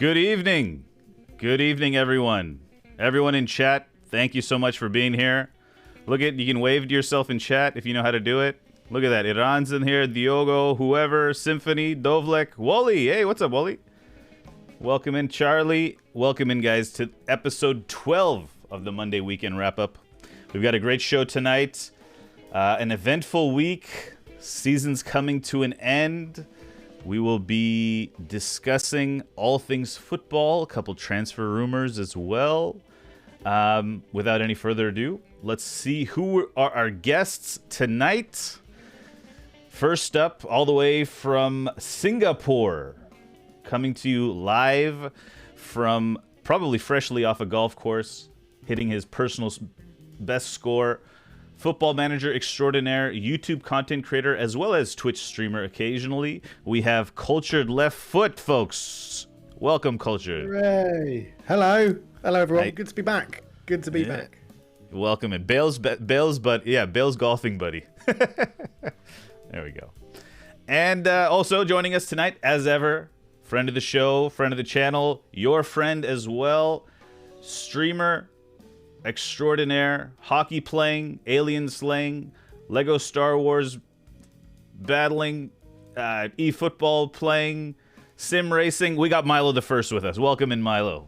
Good evening. Good evening, everyone. Everyone in chat, thank you so much for being here. You can wave to yourself in chat if you know how to do it. Look at that. Iran's in here, Diogo, whoever, Symphony, Dovlek, Wally. Hey, what's up, Wally? Welcome in, Charlie. Welcome in, guys, to episode 12 of the Monday Weekend Wrap-Up. We've got a great show tonight. An eventful week. Season's coming to an end. We will be discussing all things football, a couple transfer rumors as well. Without any further ado, let's see who are our guests tonight. First up, all the way from Singapore, coming to you live from probably freshly off a golf course, hitting his personal best score. Football manager extraordinaire, YouTube content creator, as well as Twitch streamer occasionally. We have CulturedLeftFoot, folks. Welcome, Cultured. Hooray. Hello. Hello, everyone. Good to be back. Good to be back. Welcome. And Bale's golfing buddy. There we go. And also joining us tonight, as ever, friend of the show, friend of the channel, your friend as well, streamer extraordinaire, hockey playing, alien slaying, Lego Star Wars battling, eFootball playing, sim racing. We got Milothe1st with us. Welcome in, Milo.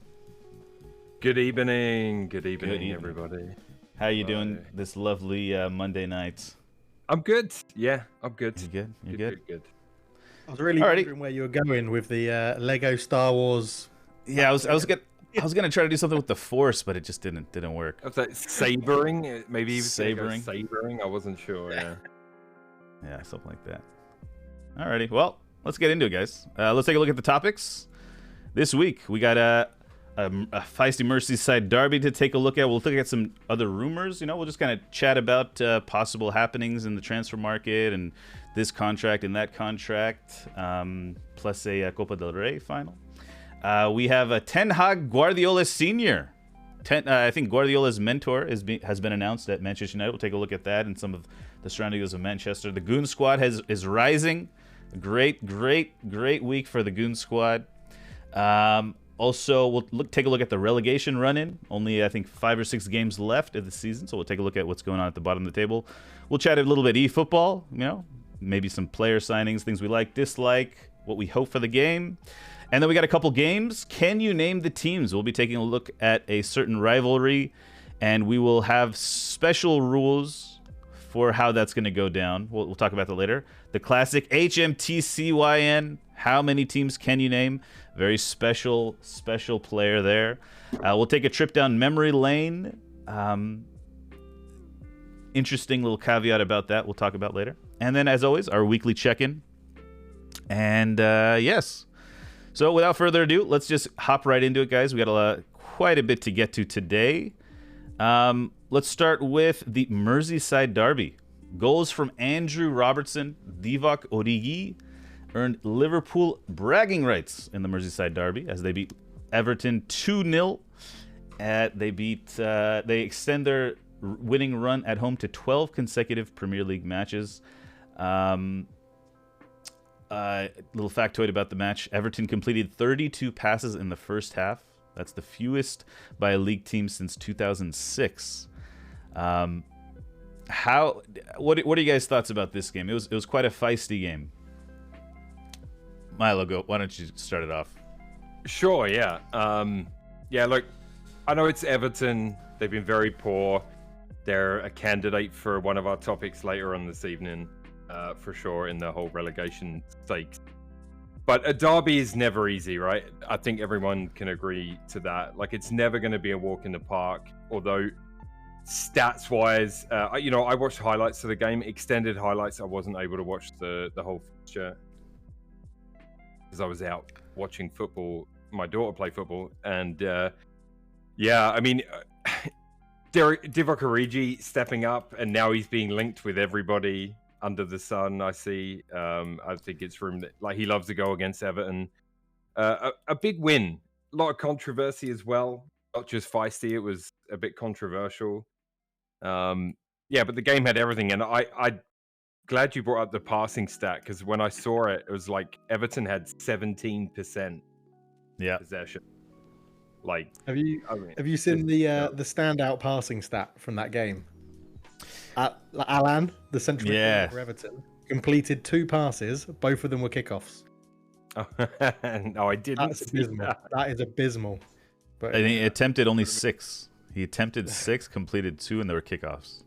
Good evening. Good evening, everybody. How you doing this lovely Monday night? I'm good. Yeah, I'm good. You good? You good? Good. I was really wondering where you were going with the Lego Star Wars. Yeah, I was gonna try to do something with the Force, but it just didn't work. I was like sabering, maybe even sabering. Sabering. I wasn't sure. Yeah. Yeah, something like that. Alrighty, well, let's get into it, guys. Let's take a look at the topics. This week we got a feisty Merseyside derby to take a look at. We'll look at some other rumors. We'll just kind of chat about possible happenings in the transfer market and this contract and that contract, plus a Copa del Rey final. We have a Ten Hag Guardiola Senior. I think Guardiola's mentor has been announced at Manchester United. We'll take a look at that and some of the surroundings of Manchester. The Goon Squad is rising. Great week for the Goon Squad. Also, we'll take a look at the relegation run-in. Only, I think, 5 or 6 games left of the season, so we'll take a look at what's going on at the bottom of the table. We'll chat a little bit eFootball, maybe some player signings, things we like, dislike, what we hope for the game. And then we got a couple games. Can you name the teams? We'll be taking a look at a certain rivalry, and we will have special rules for how that's going to go down. We'll talk about that later. The classic HMTCYN. How many teams can you name? Very special player there. We'll take a trip down memory lane. Interesting little caveat about that we'll talk about later. And then, as always, our weekly check-in. And yes. So without further ado, let's just hop right into it, guys. We got quite a bit to get to today. Let's start with the Merseyside derby. Goals from Andrew Robertson, Divock Origi earned Liverpool bragging rights in the Merseyside derby as they beat Everton 2-0. They extend their winning run at home to 12 consecutive Premier League matches. Little factoid about the match. Everton completed 32 passes in the first half. That's the fewest by a league team since 2006. What are you guys' thoughts about this game? It was quite a feisty game. Milo, go. Why don't you start it off? Sure, yeah. Look, I know it's Everton. They've been very poor. They're a candidate for one of our topics later on this evening. For sure, in the whole relegation stakes. But a derby is never easy, right? I think everyone can agree to that. Like, it's never going to be a walk in the park. Although, stats-wise, I watched highlights of the game, extended highlights. I wasn't able to watch the whole fixture because I was out watching football. My daughter play football, and I mean, Divock Origi stepping up, and now he's being linked with everybody under the sun. I see. I think it's from he loves to go against Everton. A big win. A lot of controversy as well. Not just feisty. It was a bit controversial. But the game had everything, and I glad you brought up the passing stat, because when I saw it, it was like Everton had 17% possession. Like, have you seen the standout passing stat from that game? Alan, the central midfielder for Everton, completed 2 passes. Both of them were kickoffs. No, I didn't. That's abysmal. That is abysmal. But and he attempted only 6. He attempted 6, completed 2, and they were kickoffs.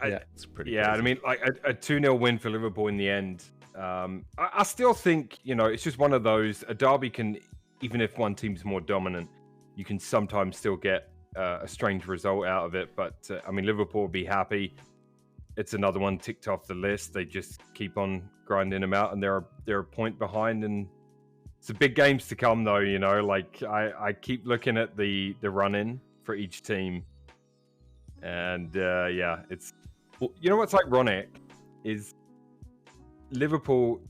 It's pretty crazy. I mean, like a 2-0 win for Liverpool in the end. I still think, it's just one of those. A derby can, even if one team's more dominant, you can sometimes still get a strange result out of it. But I mean, Liverpool will be happy. It's another one ticked off the list. They just keep on grinding them out, and they're a point behind. And it's the big games to come, though. Like I keep looking at the run-in for each team, and it's what's ironic is Liverpool.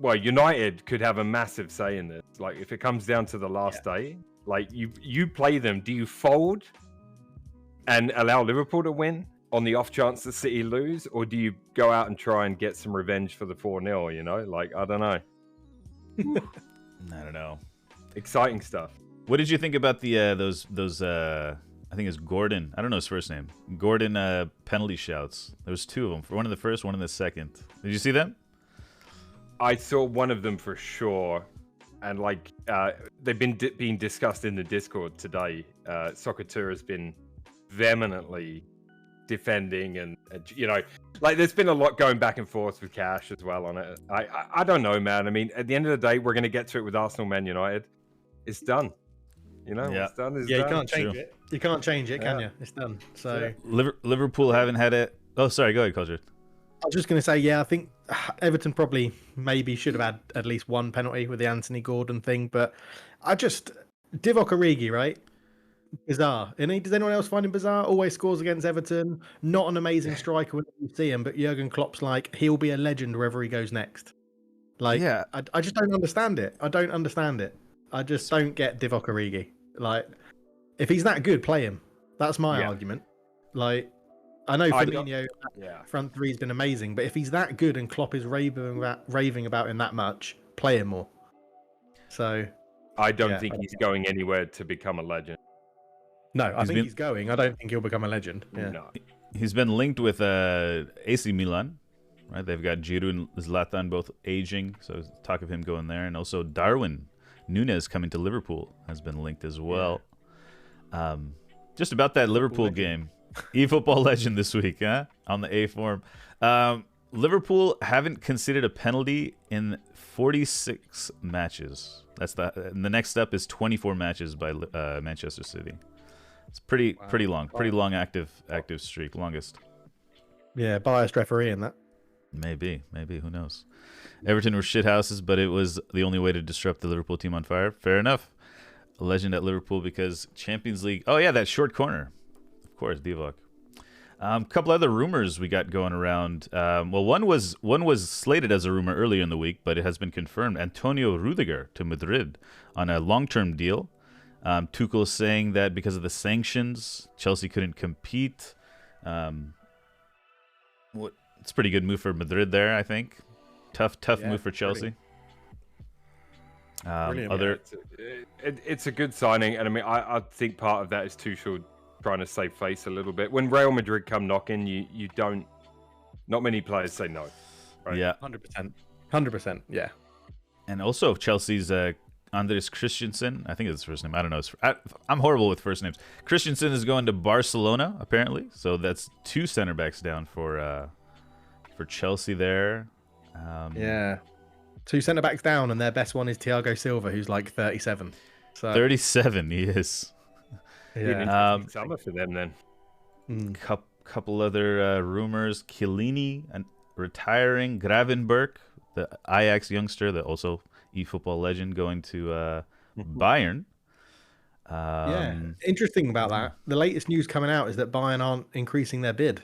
Well, United could have a massive say in this. Like, if it comes down to the last day, like you play them, do you fold and allow Liverpool to win on the off chance that City lose, or do you go out and try and get some revenge for the 4-0? Like, I don't know. I don't know. Exciting stuff. What did you think about the those I think it's Gordon. I don't know his first name. Gordon penalty shouts. There was 2 of them. One in the first, one in the second. Did you see them? I saw one of them for sure, and like they've been being discussed in the Discord today. Soccer has been vehemently defending, and like there's been a lot going back and forth with Cash as well on it. I don't know, man. I mean, at the end of the day, we're going to get to it with Arsenal Man United. It's done. It's done. It's done. You can't change it. You can't change it, can you? It's done. So Liverpool haven't had it. Oh, sorry. Go ahead, Cultured. I was just going to say, I think Everton probably maybe should have had at least 1 penalty with the Anthony Gordon thing, but Divock Origi, right? Bizarre. Does anyone else find him bizarre? Always scores against Everton. Not an amazing striker when you see him, but Jurgen Klopp's like, he'll be a legend wherever he goes next. Like, I just don't understand it. I don't understand it. I just don't get Divock Origi. Like, if he's that good, play him. That's my argument. Like, I know Firmino front 3 has been amazing, but if he's that good and Klopp is raving about him that much, play him more. So, I don't think he's going anywhere to become a legend. No, I think he's going. I don't think he'll become a legend. Yeah. No. He's been linked with AC Milan, right? They've got Giroud and Zlatan both aging, so talk of him going there, and also Darwin Núñez coming to Liverpool has been linked as well. Just about that Liverpool game, eFootball Legend this week, on the A form. Liverpool haven't conceded a penalty in 46 matches. And the next step is 24 matches by Manchester City. It's pretty long active streak, longest. Yeah, biased referee in that. Maybe, who knows? Everton were shithouses, but it was the only way to disrupt the Liverpool team on fire. Fair enough. A legend at Liverpool because Champions League. Oh yeah, that short corner, of course, Divock. A couple other rumors we got going around. Well, one was slated as a rumor earlier in the week, but it has been confirmed. Antonio Rudiger to Madrid on a long-term deal. Tuchel saying that because of the sanctions, Chelsea couldn't compete. It's a pretty good move for Madrid there, I think. Tough move for Chelsea. It's a good signing, and I mean, I think part of that is Tuchel trying to save face a little bit. When Real Madrid come knocking, you don't. Not many players say no. Right? Yeah, 100%. Yeah. And also Chelsea's Andres Christensen, I think it's his first name. I don't know. I'm horrible with first names. Christensen is going to Barcelona apparently, so that's 2 center backs down for Chelsea there. 2 centre backs down, and their best one is Thiago Silva, who's like 37. So 37, he is. Yeah. Summer for them then. Couple other rumors: Chiellini and retiring, Gravenberch, the Ajax youngster, that also eFootball legend, going to Bayern. Interesting about that. The latest news coming out is that Bayern aren't increasing their bid.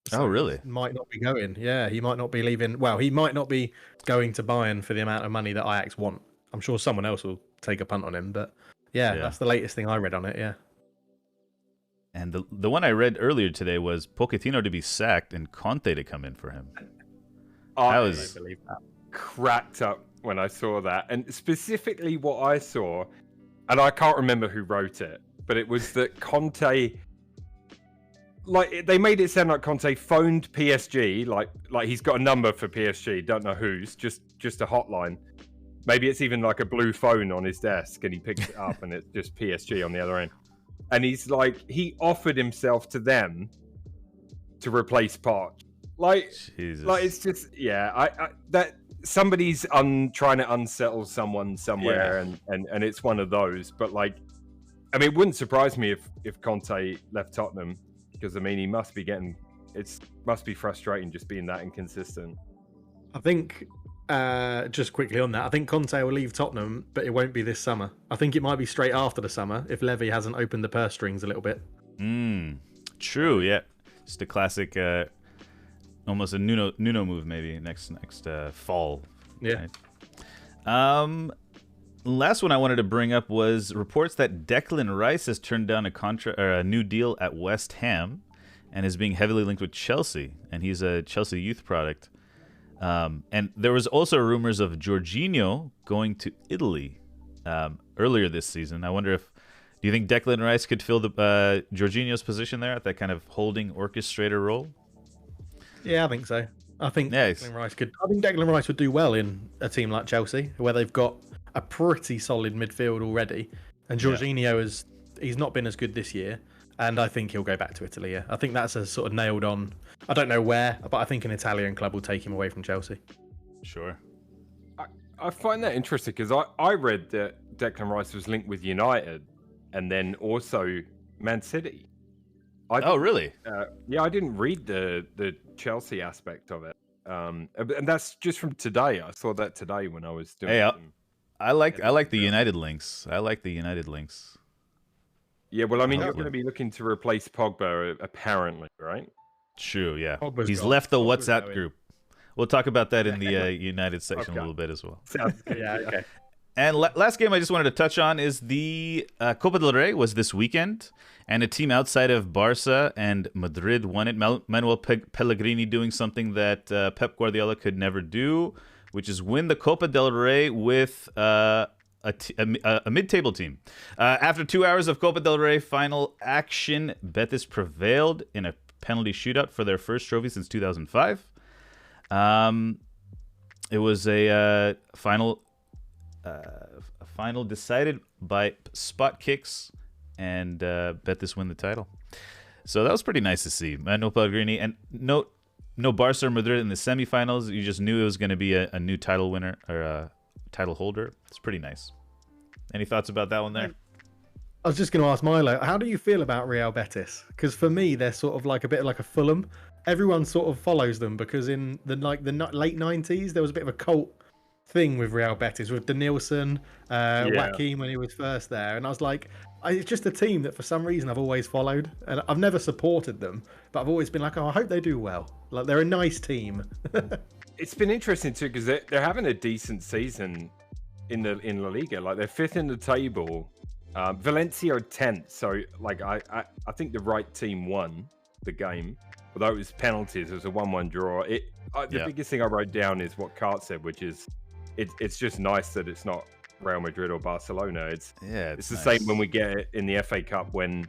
So really? Might not be going. Yeah, he might not be leaving. Well, he might not be going to Bayern for the amount of money that Ajax want. I'm sure someone else will take a punt on him, but that's the latest thing I read on it. Yeah. And the one I read earlier today was Pochettino to be sacked and Conte to come in for him. I believe that. Cracked up when I saw that, and specifically what I saw, and I can't remember who wrote it, but it was that Conte, like they made it sound like Conte phoned PSG, like he's got a number for PSG, don't know whose, just a hotline. Maybe it's even like a blue phone on his desk, and he picks it up, and it's just PSG on the other end. And he's like, he offered himself to them to replace Poch. Like it's just, I that somebody's trying to unsettle someone somewhere, and it's one of those. But like, I mean, it wouldn't surprise me if Conte left Tottenham, because I mean, he must be must be frustrating just being that inconsistent. I think just quickly on that, I think Conte will leave Tottenham, but it won't be this summer. I think it might be straight after the summer if Levy hasn't opened the purse strings a little bit. True, yeah. Just a classic, almost a Nuno move maybe next fall. Yeah. Right? Last one I wanted to bring up was reports that Declan Rice has turned down a new deal at West Ham and is being heavily linked with Chelsea, and he's a Chelsea youth product. And there was also rumors of Jorginho going to Italy earlier this season. I wonder do you think Declan Rice could fill the Jorginho's position there at that kind of holding orchestrator role? Yeah, I think so. I think Declan Rice would do well in a team like Chelsea, where they've got a pretty solid midfield already. And Jorginho he's not been as good this year, and I think he'll go back to Italy. Yeah, I think that's a sort of nailed on. I don't know where, but I think an Italian club will take him away from Chelsea. Sure. I find that interesting because I read that Declan Rice was linked with United and then also Man City. Oh, really? Yeah, I didn't read the Chelsea aspect of it, and that's just from today. I saw that today when I was doing. Hey, I like the United links. I like the United links. Yeah, well, I mean, you're going to be looking to replace Pogba, apparently, right? True, yeah. He's left the WhatsApp group. We'll talk about that in the United section a little bit as well. Sounds good. Yeah, okay. And last game I just wanted to touch on is the Copa del Rey was this weekend, and a team outside of Barca and Madrid won it. Manuel Pellegrini doing something that Pep Guardiola could never do, which is win the Copa del Rey with a mid-table team. After 2 hours of Copa del Rey final action, Betis prevailed in a penalty shootout for their first trophy since 2005. It was a final decided by spot kicks, and Betis win the title. So that was pretty nice to see. Manuel Pellegrini, and no Barca or Madrid in the semifinals. You just knew it was going to be a new title winner or a title holder. It's pretty nice. Any thoughts about that one there? I was just going to ask Milo, how do you feel about Real Betis? Because for me, they're sort of like a bit like a Fulham. Everyone sort of follows them because in the late 90s, there was a bit of a cult thing with Real Betis with Denilson, Joaquin when he was first there. And I was like, it's just a team that for some reason I've always followed. And I've never supported them, but I've always been like, oh, I hope they do well. Like, they're a nice team. It's been interesting too because they're having a decent season in La Liga. Like, they're fifth in the table. Valencia are 10th, so like I think the right team won the game, although it was penalties. It was a 1-1 draw. The biggest thing I wrote down is what Cart said, which is it's just nice that it's not Real Madrid or Barcelona. It's the nice. Same when we get it in the FA Cup when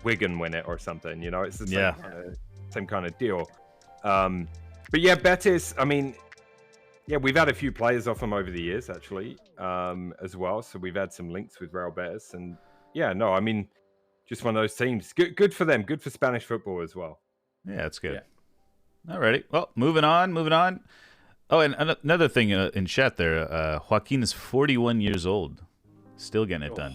Wigan win it or something. It's the same kind of deal. But yeah, Betis. I mean. Yeah, we've had a few players off them over the years, actually, as well. So we've had some links with Real Betis, and I mean, just one of those teams. Good for them. Good for Spanish football as well. Yeah, that's good. Yeah. Alrighty. Well, moving on. Oh, and another thing in chat there, Joaquin is 41 years old, still getting it done.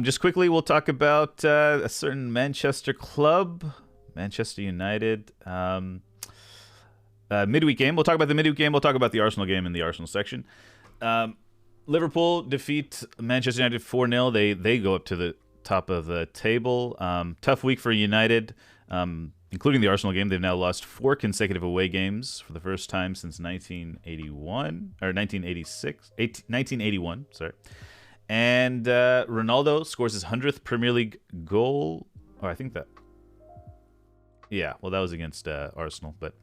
Just quickly, we'll talk about a certain Manchester club, Manchester United. Midweek game. We'll talk about the midweek game. We'll talk about the Arsenal game in the Arsenal section. Liverpool defeat Manchester United 4-0. They go up to the top of the table. Tough week for United, including the Arsenal game. They've now lost 4 consecutive away games for the first time since 1981. Sorry. And Ronaldo scores his 100th Premier League goal. Oh, I think that. Yeah, well, that was against Arsenal, but.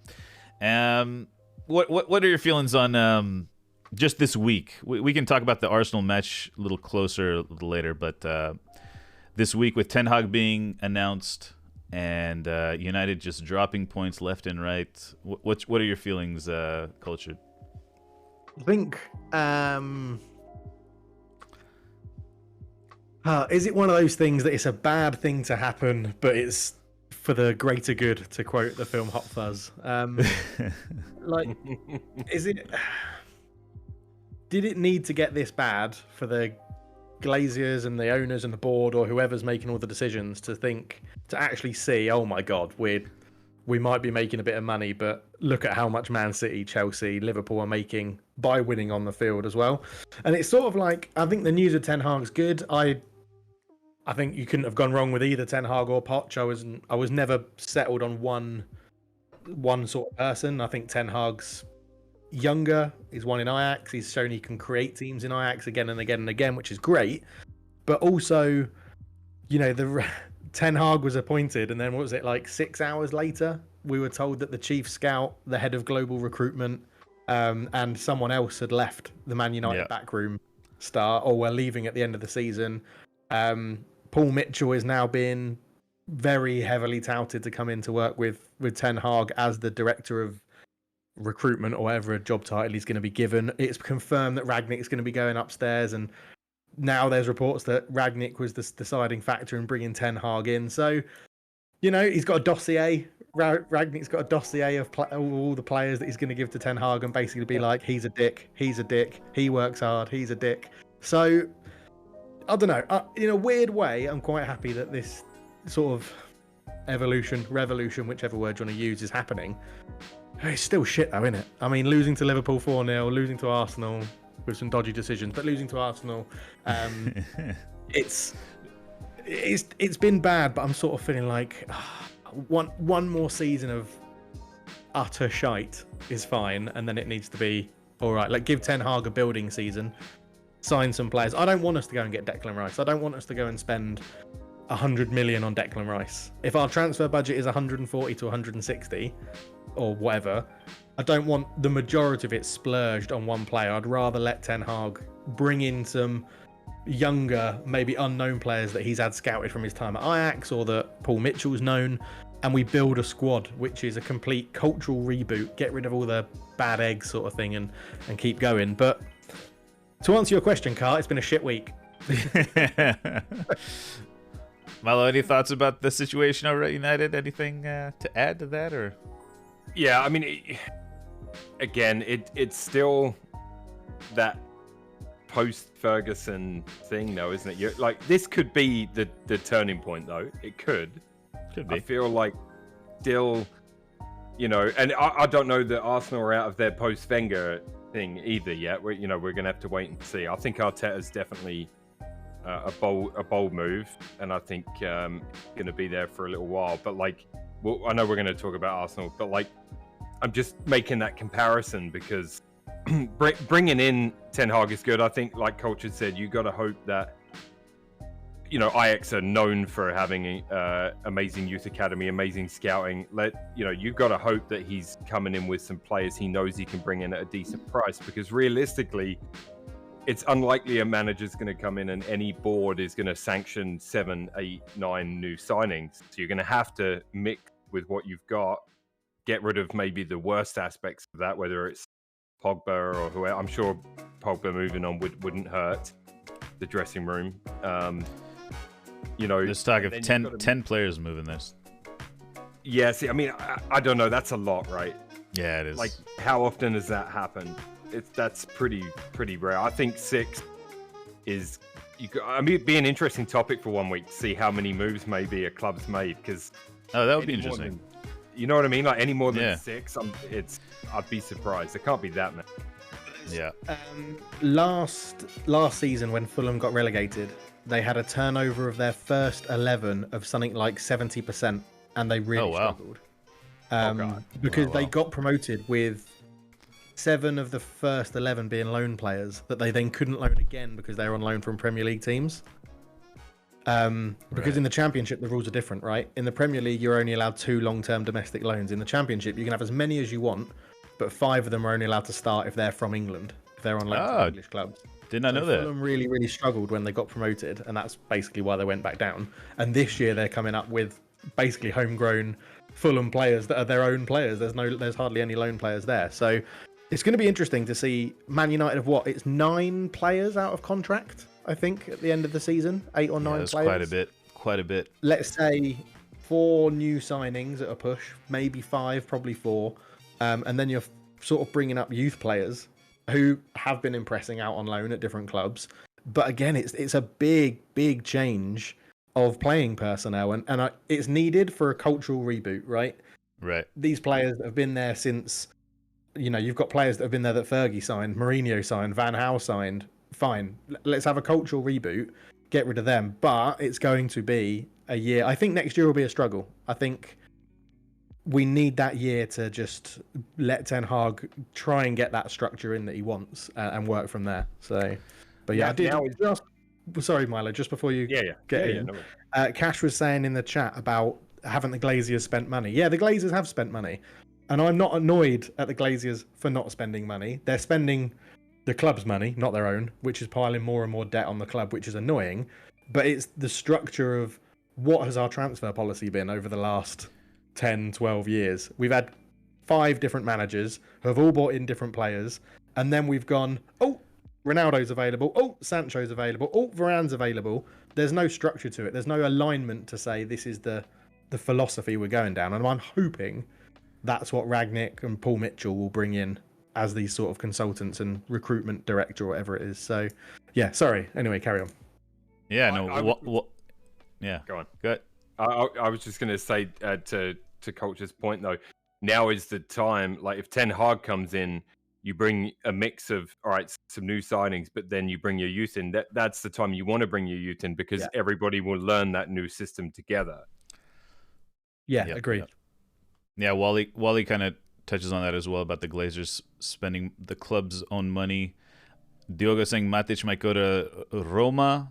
what are your feelings on just this week? We can talk about the Arsenal match a little closer a little later, but this week with Ten Hag being announced and United just dropping points left and right, what are your feelings, Cultured? I think, is it one of those things that it's a bad thing to happen, but it's for the greater good, to quote the film Hot Fuzz? Like, did it need to get this bad for the Glaziers and the owners and the board or whoever's making all the decisions to actually see, oh my God, we might be making a bit of money, but look at how much Man City, Chelsea, Liverpool are making by winning on the field as well. And it's sort of like, I think the news of Ten Hag's good. I think you couldn't have gone wrong with either Ten Hag or Poch. I was never settled on one sort of person. I think Ten Hag's younger. He's won in Ajax. He's shown he can create teams in Ajax again and again and again, which is great. But also, the Ten Hag was appointed, and then what was it, like 6 hours later, we were told that the chief scout, the head of global recruitment, and someone else had left the Man United backroom start, or were leaving at the end of the season. Paul Mitchell is now being very heavily touted to come in to work with Ten Hag as the director of recruitment, or whatever a job title he's going to be given. It's confirmed that Rangnick's going to be going upstairs, and now there's reports that Rangnick was the deciding factor in bringing Ten Hag in. So, he's got a dossier. Rangnick's got a dossier of all the players that he's going to give to Ten Hag, and basically be like, he's a dick, he works hard, he's a dick. So, I don't know. In a weird way, I'm quite happy that this sort of revolution, whichever word you want to use, is happening. It's still shit though, isn't it? I mean, losing to Liverpool 4-0, losing to Arsenal with some dodgy decisions, but losing to Arsenal, it's been bad. But I'm sort of feeling like one more season of utter shite is fine, and then it needs to be all right. Like, give Ten Hag a building season, sign some players. I don't want us to go and get Declan Rice. I don't want us to go and spend 100 million on Declan Rice. If our transfer budget is 140 to 160 or whatever, I don't want the majority of it splurged on one player. I'd rather let Ten Hag bring in some younger, maybe unknown players that he's had scouted from his time at Ajax, or that Paul Mitchell's known, and we build a squad which is a complete cultural reboot, get rid of all the bad eggs sort of thing, and keep going. But to answer your question, Carl, it's been a shit week. Milo, any thoughts about the situation over at United? Anything to add to that, or? Yeah, I mean, it's still that post-Ferguson thing, though, isn't it? You're, like, this could be the turning point, though. It could be. I feel like still, and I don't know that Arsenal are out of their post-Wenger thing either yet. We're going to have to wait and see. I think Arteta's definitely a bold move, and I think going to be there for a little while. But I know we're going to talk about Arsenal, but I'm just making that comparison because bringing in Ten Hag is good. I think, like Culture said, you got to hope that Ajax are known for having amazing youth academy, amazing scouting. You've got to hope that he's coming in with some players he knows he can bring in at a decent price, because realistically, it's unlikely a manager's going to come in and any board is going to sanction 7, 8, 9 new signings. So you're going to have to mix with what you've got, get rid of maybe the worst aspects of that, whether it's Pogba or whoever. I'm sure Pogba moving on wouldn't hurt the dressing room. There's talk of 10 players moving this. Yeah, see, I mean, I don't know. That's a lot, right? Yeah, it is. Like, how often does that happen? That's pretty rare. I think 6 is. It'd be an interesting topic for 1 week to see how many moves maybe a club's made, because that would be interesting. You know what I mean? Like, any more than 6, I'd be surprised. There can't be that many. Yeah. Last season when Fulham got relegated, they had a turnover of their first 11 of something like 70%, and they really struggled. Because they got promoted with 7 of the first 11 being loan players that they then couldn't loan again because they were on loan from Premier League teams. Because in the Championship, the rules are different, right? In the Premier League, you're only allowed 2 long-term domestic loans. In the Championship, you can have as many as you want, but 5 of them are only allowed to start if they're from England, if they're on loan to English clubs. Did not know that. Fulham really, really struggled when they got promoted, and that's basically why they went back down. And this year they're coming up with basically homegrown Fulham players that are their own players. There's hardly any loan players there. So it's going to be interesting to see Man United have it's 9 players out of contract, I think, at the end of the season. 8 or 9 that's players. Quite a bit. Let's say 4 new signings at a push, maybe 5, probably 4. And then you're sort of bringing up youth players who have been impressing out on loan at different clubs. But again, it's a big, big change of playing personnel, and it's needed for a cultural reboot, right? Right. These players that have been there since, you've got players that have been there that Fergie signed, Mourinho signed, Van Gaal signed. Fine, let's have a cultural reboot, get rid of them. But it's going to be a year. I think next year will be a struggle. I think we need that year to just let Ten Hag try and get that structure in that he wants and work from there. So, but yeah, sorry, Milo, just before you get in. Cash was saying in the chat about haven't the Glaziers spent money? Yeah, the Glazers have spent money. And I'm not annoyed at the Glaziers for not spending money. They're spending the club's money, not their own, which is piling more and more debt on the club, which is annoying. But it's the structure of what has our transfer policy been over the last 10, 12 years. We've had 5 different managers who have all bought in different players. And then we've gone, oh, Ronaldo's available. Oh, Sancho's available. Oh, Varane's available. There's no structure to it. There's no alignment to say this is the philosophy we're going down. And I'm hoping that's what Ragnick and Paul Mitchell will bring in as these sort of consultants and recruitment director or whatever it is. So, yeah, sorry. Anyway, carry on. Yeah, yeah. Go on. Go ahead. I was just going to say to Culture's point, though, now is the time. Like, if Ten Hag comes in, you bring a mix of, all right, some new signings, but then you bring your youth in. That's the time you want to bring your youth in because everybody will learn that new system together. Yeah, agreed. Yeah, Wally kind of touches on that as well about the Glazers spending the club's own money. Diogo saying Matic might go to Roma.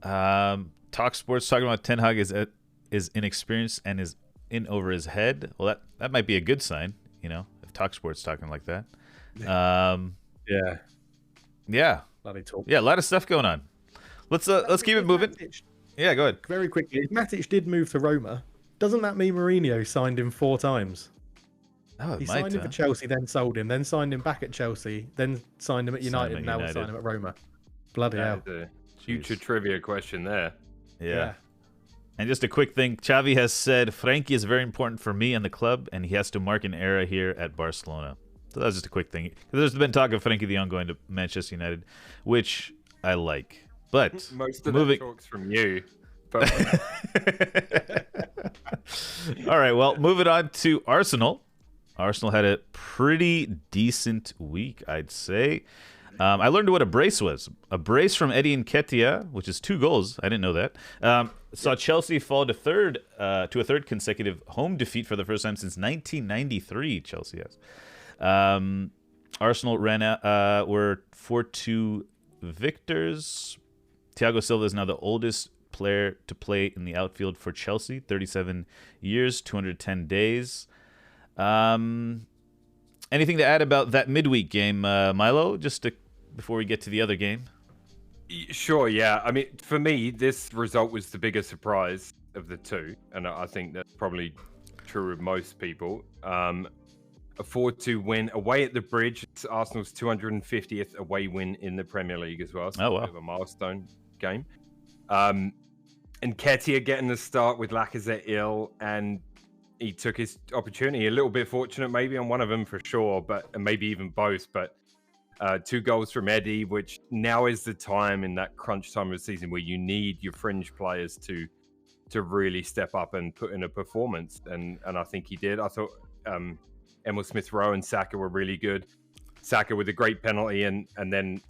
Talk Sports talking about Ten Hag is inexperienced and is in over his head. Well, that might be a good sign, if Talk Sports talking like that. Yeah. Bloody talk. Yeah, a lot of stuff going on. Let's keep it moving. Yeah, go ahead. Very quickly, if Matic did move to Roma, doesn't that mean Mourinho signed him 4 times? Oh, he signed him for Chelsea, then sold him, then signed him back at Chelsea, then signed him at United, and now we'll sign him at Roma. Bloody hell. A future trivia question there. Yeah. And just a quick thing, Xavi has said, Frankie is very important for me and the club, and he has to mark an era here at Barcelona. So that was just a quick thing. There's been talk of Frankie de Jong going to Manchester United, which I like. But most of the talks from you. But... All right, well, moving on to Arsenal. Arsenal had a pretty decent week, I'd say. I learned what a brace was. A brace from Eddie Nketiah, which is 2 goals. I didn't know that. Saw Chelsea fall to a third consecutive home defeat for the first time since 1993. Chelsea has. Arsenal were 4-2 victors. Thiago Silva is now the oldest player to play in the outfield for Chelsea. 37 years, 210 days. Anything to add about that midweek game, Milo, before we get to the other game? Sure, yeah. I mean, for me, this result was the biggest surprise of the 2, and I think that's probably true of most people. A 4-2 win away at the Bridge. It's Arsenal's 250th away win in the Premier League as well. So a milestone game. And Nketiah getting the start with Lacazette ill, and he took his opportunity. A little bit fortunate maybe on one of them for sure, and maybe even both. But 2 goals from Eddie, which now is the time in that crunch time of the season where you need your fringe players to really step up and put in a performance. And I think he did. I thought Emil Smith-Rowe and Saka were really good. Saka with a great penalty, and then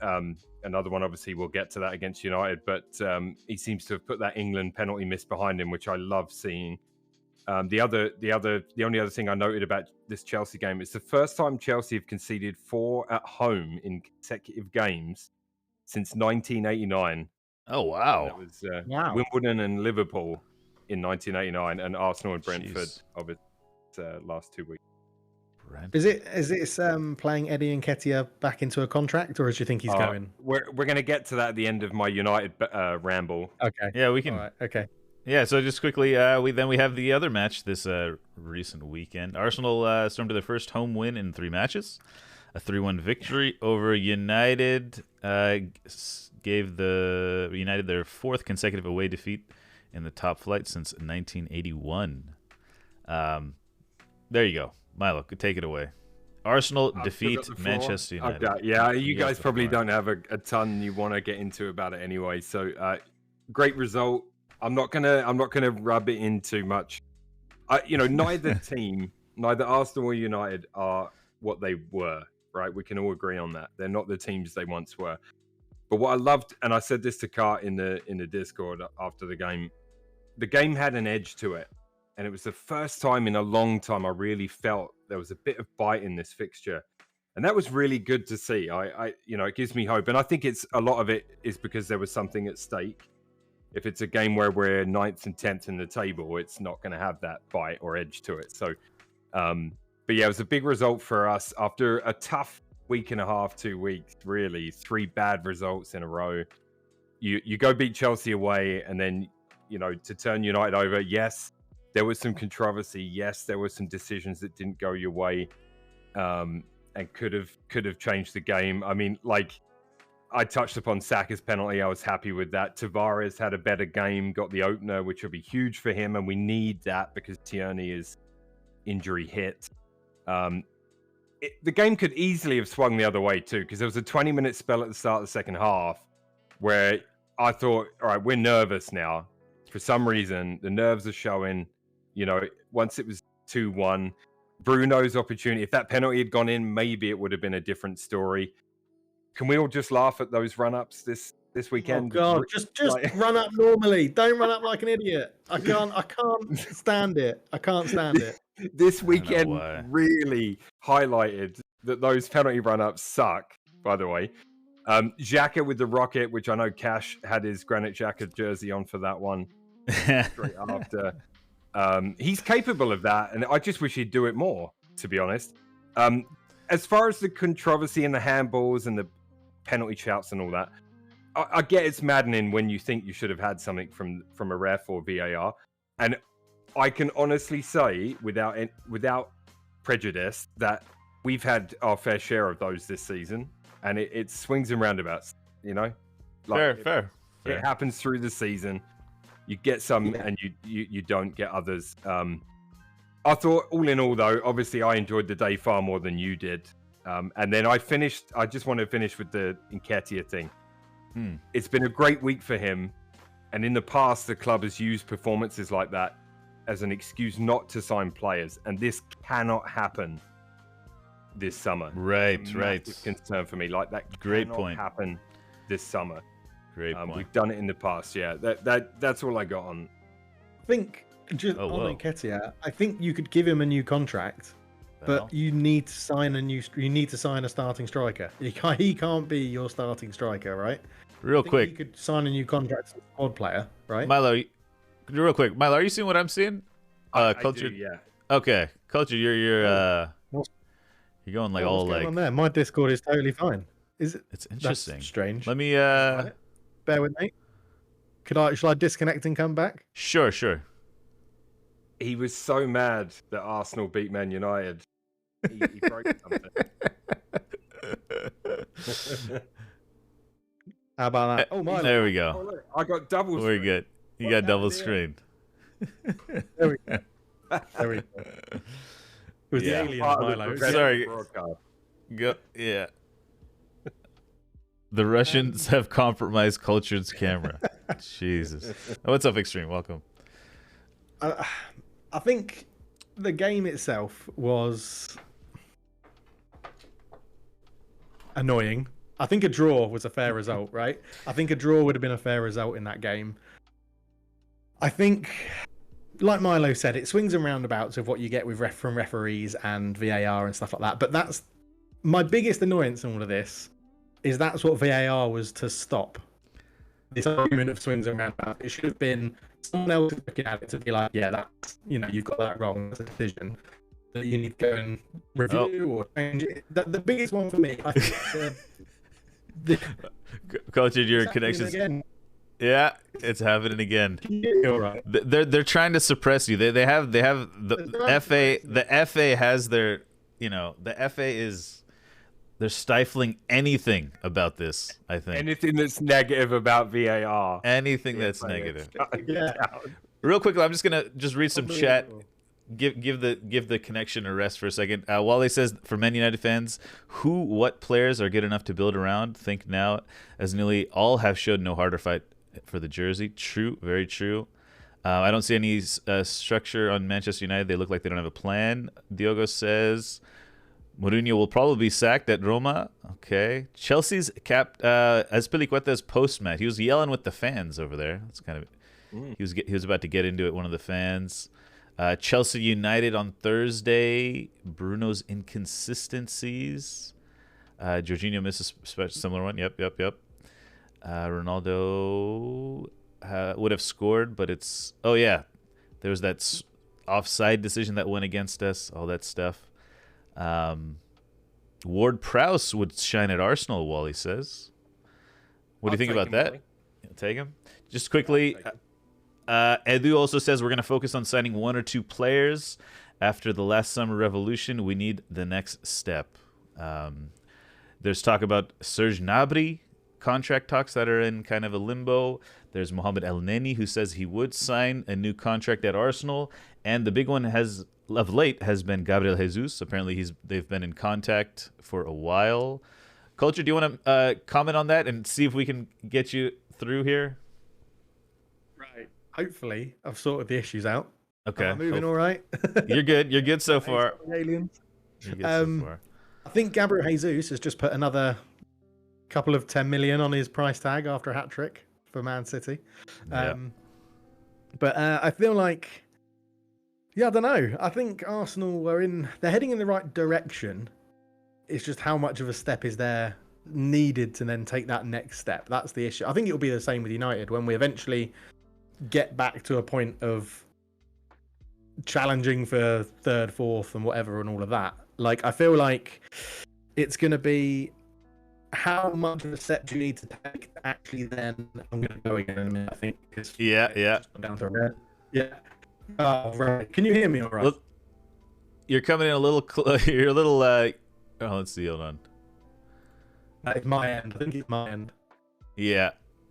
another one. Obviously, we'll get to that against United, but he seems to have put that England penalty miss behind him, which I love seeing. The only other thing I noted about this Chelsea game is the first time Chelsea have conceded 4 at home in consecutive games since 1989. Oh wow! That was Wimbledon and Liverpool in 1989, and Arsenal and Brentford of its last 2 weeks. Is it playing Eddie Nketiah back into a contract, or do you think he's going? We're going to get to that at the end of my United ramble. Okay. Yeah, we can. All right. Okay. Yeah, so just quickly, we have the other match this recent weekend. Arsenal stormed to their first home win in 3 matches. A 3-1 victory over United gave the United their 4th consecutive away defeat in the top flight since 1981. There you go. Milo, take it away. Arsenal defeat Manchester United. Okay. Yeah, you guys probably don't have a ton you want to get into about it anyway. So, great result. I'm not gonna rub it in too much. Neither team, neither Arsenal or United, are what they were. Right? We can all agree on that. They're not the teams they once were. But what I loved, and I said this to Cart in the Discord after the game had an edge to it. And it was the first time in a long time I really felt there was a bit of bite in this fixture. And that was really good to see. It gives me hope. And I think a lot of it is because there was something at stake. If it's a game where we're 9th and 10th in the table, it's not going to have that bite or edge to it. So, but yeah, it was a big result for us after a tough week and a half, 2 weeks, really. 3 bad results in a row. You go beat Chelsea away, and then, to turn United over, yes, there was some controversy. Yes, there were some decisions that didn't go your way, and could have changed the game. I mean, like I touched upon Saka's penalty. I was happy with that. Tavares had a better game, got the opener, which will be huge for him, and we need that because Tierney is injury hit. The game could easily have swung the other way too, because there was a 20-minute spell at the start of the second half where I thought, all right, we're nervous now. For some reason, the nerves are showing. Once it was 2-1, Bruno's opportunity, if that penalty had gone in, maybe it would have been a different story. Can we all just laugh at those run-ups this weekend? Oh God, just run up normally. Don't run up like an idiot. I can't stand it. I can't stand it. This weekend really highlighted that those penalty run-ups suck, by the way. Xhaka with the rocket, which I know Cash had his Granit Xhaka jersey on for that one straight after. He's capable of that, and I just wish he'd do it more, to be honest. As far as the controversy and the handballs and the penalty shouts and all that, I get it's maddening when you think you should have had something from a ref or VAR, and I can honestly say without prejudice that we've had our fair share of those this season, and it swings and roundabouts. Fair. It happens through the season. You get some, and you don't get others. I thought, all in all, though, obviously I enjoyed the day far more than you did. And then I just want to finish with the Nketiah thing. It's been a great week for him. And in the past, the club has used performances like that as an excuse not to sign players. And this cannot happen this summer. Right. Concern for me. Like that Great cannot point. happen this summer. Great point. We've done it in the past. Yeah, that's all I got on. I think just on Nketiah, I think you could give him a new contract, but you need to sign a starting striker. He can't be your starting striker, right? Real quick, you could sign a new contract as a squad player, right? Milo, real quick, Milo, are you seeing what I'm seeing? Culture, yeah. Okay, Culture, you're going like all like. On there? My Discord is totally fine. Is it? It's interesting. That's strange. Let me bear with me. Shall I disconnect and come back? Sure. He was so mad that Arsenal beat Man United. He broke something. How about that? Oh my! There we go. Oh, look, I got double screen. We're good. You got double screen. There we go. It was the alien Milo. Sorry. Go. Yeah. The Russians have compromised Cultured's camera. Jesus. What's up, Extreme? Welcome. I think the game itself was annoying. I think a draw was a fair result, right? I think a draw would have been a fair result in that game. I think, like Milo said, it swings and roundabouts of what you get with from referees and VAR and stuff like that. But that's my biggest annoyance in all of this. That's what VAR was to stop. This argument of swings and roundabouts. It should have been someone else looking at it to be like, yeah, that's, you've got that wrong. That's a decision that you need to go and review or change it. The biggest one for me, I think, the Cultured, your it's happening connections. again. Yeah, it's happening again. All right. They're trying to suppress you. They have the FA. The FA has their, the FA is, they're stifling anything about this. I think Anything that's negative about VAR. anything that's negative. Yeah. Real quickly, I'm just gonna read some chat. Give the connection a rest for a second. Wally says, for Man United fans, what players are good enough to build around? Think now, as nearly all have showed no harder fight for the jersey. True, very true. I don't see any structure on Manchester United. They look like they don't have a plan. Diogo says Mourinho will probably be sacked at Roma. Okay. Chelsea's Azpilicueta's post-match. He was yelling with the fans over there. That's kind of. He was about to get into it. One of the fans. Chelsea United on Thursday. Bruno's inconsistencies. Jorginho misses a similar one. Yep. Ronaldo would have scored, but it's... Oh, yeah. There was that offside decision that went against us. All that stuff. Ward-Prowse would shine at Arsenal, Wally says. What do you think about that? You'll take him? Just quickly... Edu also says we're going to focus on signing 1 or 2 players. After the last summer revolution, we need the next step. There's talk about Serge Gnabry contract talks that are in kind of a limbo. There's Mohamed El Neni, who says he would sign a new contract at Arsenal. And the big one of late has been Gabriel Jesus. Apparently they've been in contact for a while. Culture, do you want to comment on that and see if we can get you through here? Right. Hopefully, I've sorted the issues out. Okay. Moving all right. You're good. You're good so far. Aliens. You're good so far. I think Gabriel Jesus has just put another couple of 10 million on his price tag after a hat trick for Man City. But I feel like, I don't know. I think Arsenal they're heading in the right direction. It's just how much of a step is there needed to then take that next step. That's the issue. I think it'll be the same with United when we eventually get back to a point of challenging for 3rd, 4th and whatever and all of that. Like, I feel like it's going to be how much of a step do you need to take actually then. I'm going to go again in a minute, I think. Yeah. Down to red. Yeah. Oh, right. Can you hear me all right? Look, you're coming in a little... you're a little... let's see. Hold on. That is my end. I think it's my end. Yeah.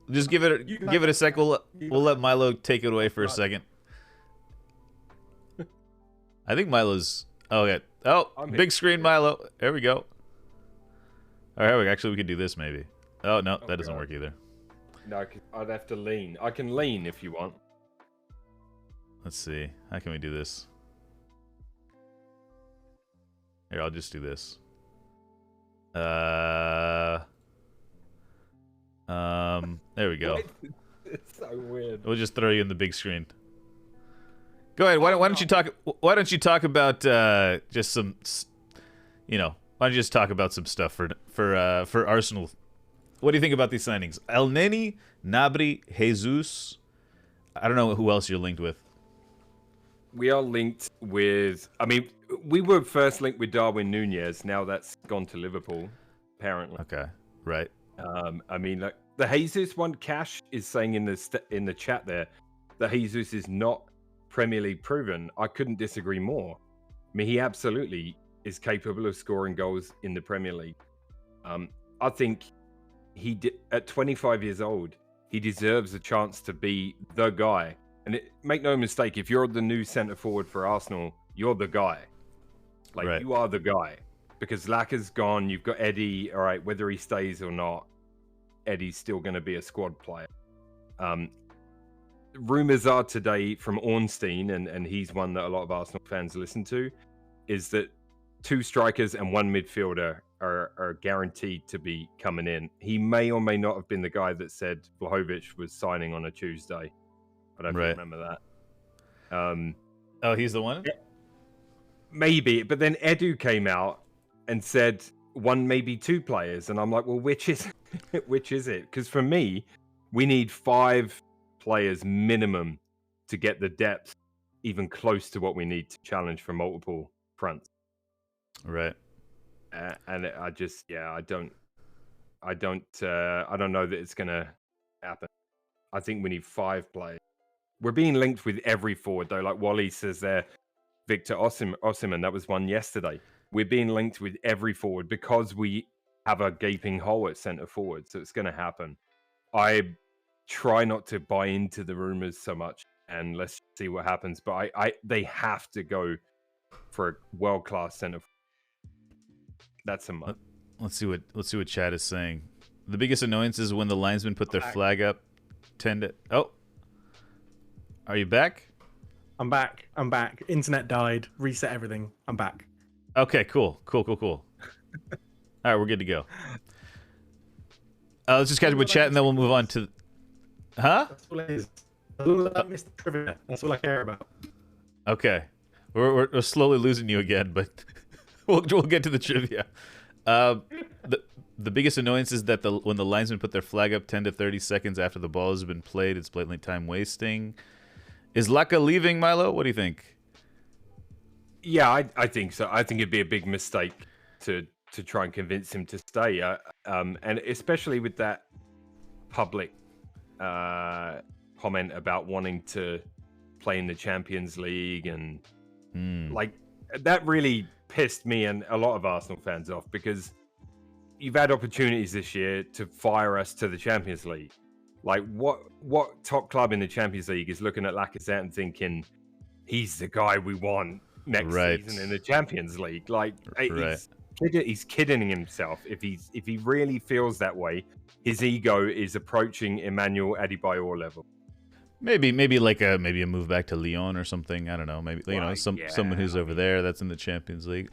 Just give it a sec. We'll let Milo take it away for a second. I think Milo's... Oh, yeah. Oh, big screen, Milo. There we go. All right, actually, we could do this maybe. Oh, no, that doesn't work either. No, I'd have to lean. I can lean if you want. Let's see. How can we do this? Here, I'll just do this. There we go. It's so weird. We'll just throw you in the big screen. Go ahead. Why don't you talk? Why don't you talk about just some, why don't you just talk about some stuff for Arsenal? What do you think about these signings? El Neni, Gnabry, Jesus. I don't know who else you're linked with. We are linked with. I mean, we were first linked with Darwin Nunez. Now that's gone to Liverpool, apparently. Okay, right. I mean, like the Jesus one, Cash is saying in the chat there that Jesus is not Premier League proven. I couldn't disagree more. I mean, he absolutely is capable of scoring goals in the Premier League. I think at 25 years old, he deserves a chance to be the guy. And make no mistake, if you're the new centre forward for Arsenal, you're the guy. Like, right. You are the guy. Because Laka's gone, you've got Eddie. All right, whether he stays or not, Eddie's still going to be a squad player. Rumours are today from Ornstein, and he's one that a lot of Arsenal fans listen to, is that 2 strikers and 1 midfielder are guaranteed to be coming in. He may or may not have been the guy that said Vlahovic was signing on a Tuesday. I don't remember that. Oh, he's the one? Maybe, but then Edu came out and said 1, maybe 2 players, and I'm like, well, which is it? Because for me, we need 5 players minimum to get the depth even close to what we need to challenge for multiple fronts. Right. And I just, I don't know that it's gonna happen. I think we need 5 players. We're being linked with every forward though. Like Wally says there, Victor Osimhen, that was one yesterday. We're being linked with every forward because we have a gaping hole at centre forward. So it's going to happen. I try not to buy into the rumors so much, and let's see what happens. But they have to go for a world-class centre. That's a must. Let's see what Chad is saying. The biggest annoyance is when the linesmen put their flag up. Oh, are you back? I'm back. Internet died. Reset everything. I'm back. Okay, cool. All right, we're good to go. Let's just catch up with chat, and then we'll move on to... Huh? That's all it is. Mr. Trivia. That's all I care about. Okay. We're slowly losing you again, but we'll get to the trivia. The biggest annoyance is that when the linesmen put their flag up 10 to 30 seconds after the ball has been played, it's blatantly time wasting. Is Laka leaving, Milo? What do you think? Yeah, I think so. I think it'd be a big mistake to try and convince him to stay. And especially with that public comment about wanting to play in the Champions League, and like that really pissed me and a lot of Arsenal fans off, because you've had opportunities this year to fire us to the Champions League. Like, what top club in the Champions League is looking at Lacazette and thinking he's the guy we want next season in the Champions League? Like, he's kidding himself. If he really feels that way, his ego is approaching Emmanuel Adebayor level. Maybe like a move back to Lyon or something. I don't know. Maybe someone who's over there that's in the Champions League.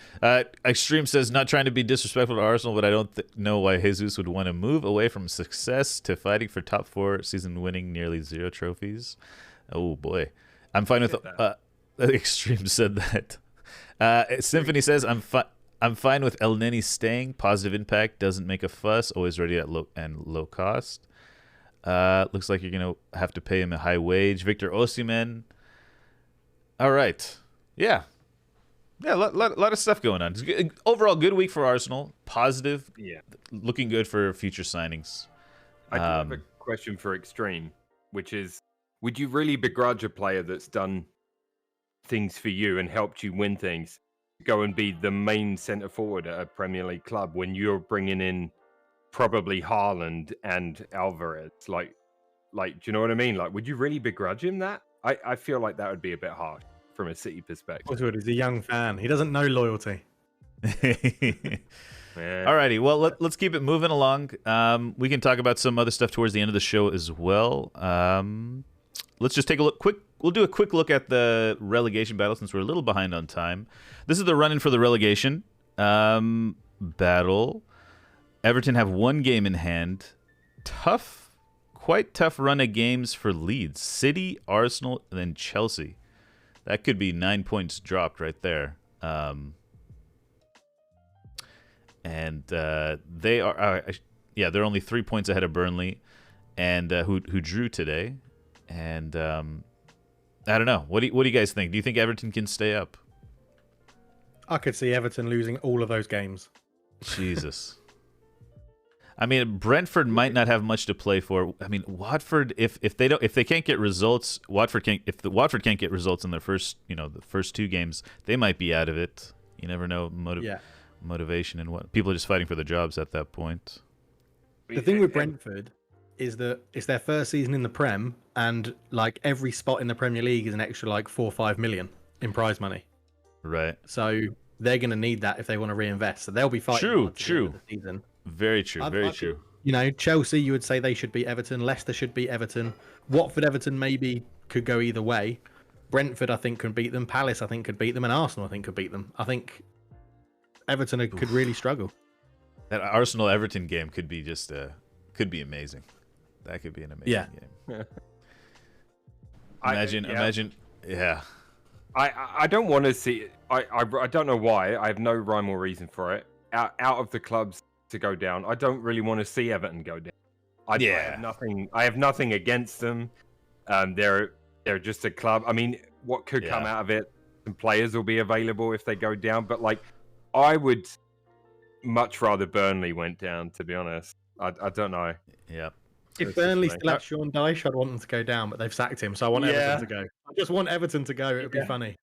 Extreme says, not trying to be disrespectful to Arsenal, but I don't know why Jesus would want to move away from success to fighting for top 4 season, winning nearly 0 trophies. Oh boy, I'm fine with. Extreme said that. Symphony says, I'm fine with El Neni staying. Positive impact, doesn't make a fuss. Always ready at low cost. Looks like you're going to have to pay him a high wage. Victor Osimhen. All right. Yeah, a lot of stuff going on. Overall, good week for Arsenal. Positive. Yeah. Looking good for future signings. I do have a question for Extreme, which is, would you really begrudge a player that's done things for you and helped you win things go and be the main centre forward at a Premier League club when you're bringing in probably Haaland and Alvarez? Like, do you know what I mean? Like, would you really begrudge him that? I feel like that would be a bit harsh from a City perspective. He's a young fan. He doesn't know loyalty. Alrighty, well, let's keep it moving along. We can talk about some other stuff towards the end of the show as well. Let's just take a look. We'll do a quick look at the relegation battle since we're a little behind on time. This is the run-in for the relegation battle. Everton have 1 game in hand. Quite tough run of games for Leeds. City, Arsenal, and then Chelsea. That could be 9 points dropped right there. And they are, they're only 3 points ahead of Burnley, and who drew today. And I don't know. What do you guys think? Do you think Everton can stay up? I could see Everton losing all of those games. Jesus. I mean, Brentford might not have much to play for. I mean, Watford, if they can't get results, if Watford can't get results in their first 2 games, they might be out of it. You never know motivation and what people are just fighting for their jobs at that point. The thing with Brentford is that it's their first season in the Prem, and like every spot in the Premier League is an extra like 4 or 5 million in prize money. Right. So they're going to need that if they want to reinvest. So they'll be fighting. True. The season. Very true. True. You know, Chelsea, you would say they should beat Everton. Leicester should beat Everton. Watford, Everton maybe could go either way. Brentford, I think, can beat them. Palace, I think, could beat them. And Arsenal, I think, could beat them. I think Everton could really struggle. That Arsenal-Everton game could be amazing. That could be an amazing game. Imagine. Yeah. I don't want to see it. I don't know why. I have no rhyme or reason for it. Out of the clubs to go down, I don't really want to see Everton go down. I have nothing against them. They're just a club. I mean, what could come out of it? Some players will be available if they go down, but like, I would much rather Burnley went down, to be honest. I don't know. Yeah. If Burnley still had Sean Dyche, I'd want them to go down, but they've sacked him, so I want Everton to go. I just want Everton to go. It would be funny.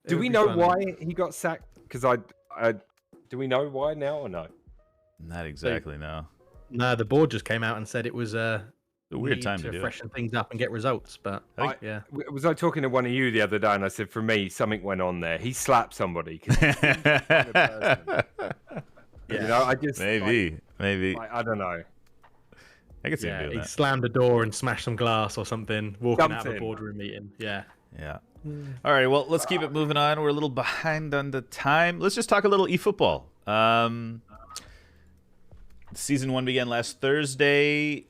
Do we know why he got sacked? Because do we know why now or no? Not exactly, no. No, the board just came out and said it was a weird time to do freshen things up and get results. But yeah, was I talking to one of you the other day, and I said, for me, something went on there. He slapped somebody. You know, I just maybe. I don't know. I can see him doing he that. slammed a door and smashed some glass or something, walking out of a boardroom meeting. Yeah. All right, well, let's keep it moving on. We're a little behind on the time. Let's just talk a little eFootball. Season 1 began last Thursday.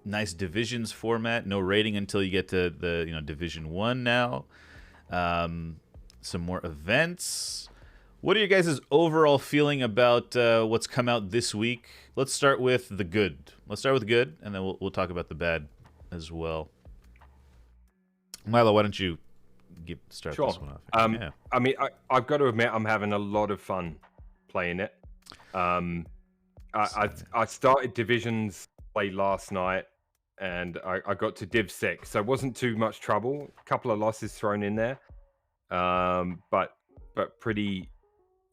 Nice divisions format. No rating until you get to the Division 1 now. Some more events. What are you guys' overall feeling about what's come out this week? Let's start with the good. Let's start with the good, and then we'll talk about the bad as well. Milo, why don't you start this one off? I mean, I've got to admit, I'm having a lot of fun playing it. I started Divisions play last night, and I got to Div 6, so it wasn't too much trouble. A couple of losses thrown in there, but pretty,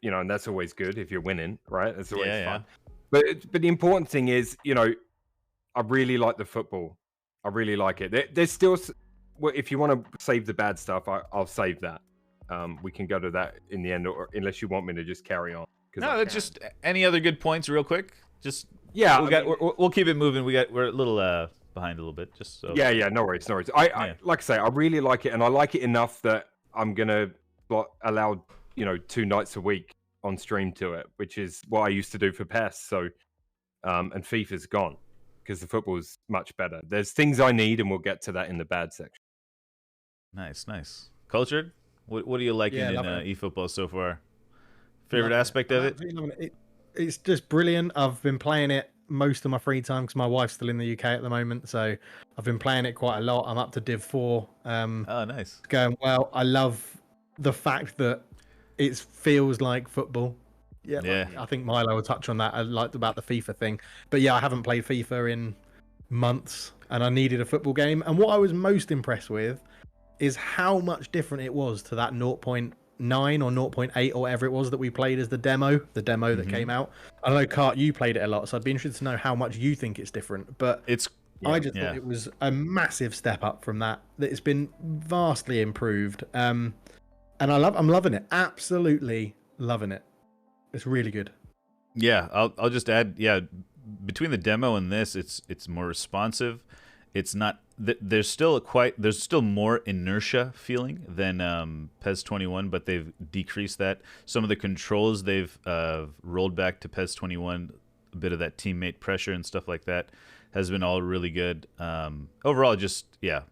and that's always good if you're winning, right? That's always fun. But the important thing is, I really like the football. I really like it. There's still, well, if you want to save the bad stuff, I'll save that. We can go to that in the end, or unless you want me to just carry on. No, just any other good points, real quick. Just we'll keep it moving. We're a little behind a little bit, just so. Yeah, no worries. I like I say, I really like it, and I like it enough that I'm gonna allow 2 nights a week on stream to it, which is what I used to do for PES. So, and FIFA's gone because the football's much better. There's things I need, and we'll get to that in the bad section. Nice. Cultured? What are you liking in eFootball so far? Favorite aspect of it? It's just brilliant. I've been playing it most of my free time because my wife's still in the UK at the moment, so I've been playing it quite a lot. I'm up to Div 4. Oh, nice. It's going well. I love the fact that it feels like football. Yeah. I think Milo will touch on that. I liked about the FIFA thing. But yeah, I haven't played FIFA in months, and I needed a football game. And what I was most impressed with is how much different it was to that 0.9 or 0.8 or whatever it was that we played as the demo that came out. I know, Cart, you played it a lot, so I'd be interested to know how much you think it's different. But I just thought it was a massive step up from that it's been vastly improved. And I'm loving it. Absolutely loving it. It's really good. Yeah, I'll just add, between the demo and this, it's more responsive. It's not there's still more inertia feeling than PES 21, but they've decreased that. Some of the controls they've rolled back to PES 21. A bit of that teammate pressure and stuff like that has been all really good. Overall, just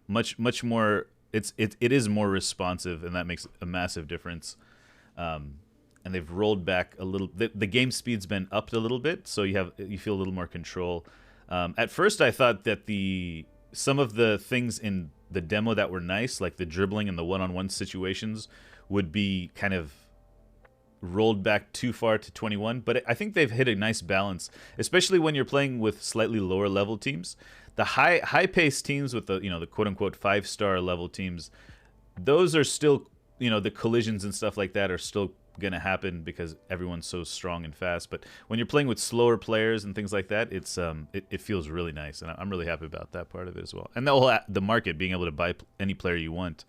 much more. It is more responsive, and that makes a massive difference. And they've rolled back a little. The game speed's been upped a little bit, so you feel a little more control. At first, I thought that some of the things in the demo that were nice, like the dribbling and the one-on-one situations, would be kind of rolled back too far to 21. But I think they've hit a nice balance, especially when you're playing with slightly lower level teams. The high-paced teams with the quote-unquote 5-star level teams, those are still, the collisions and stuff like that are still going to happen because everyone's so strong and fast. But when you're playing with slower players and things like that, it feels really nice, and I'm really happy about that part of it as well. And the market, being able to buy any player you want,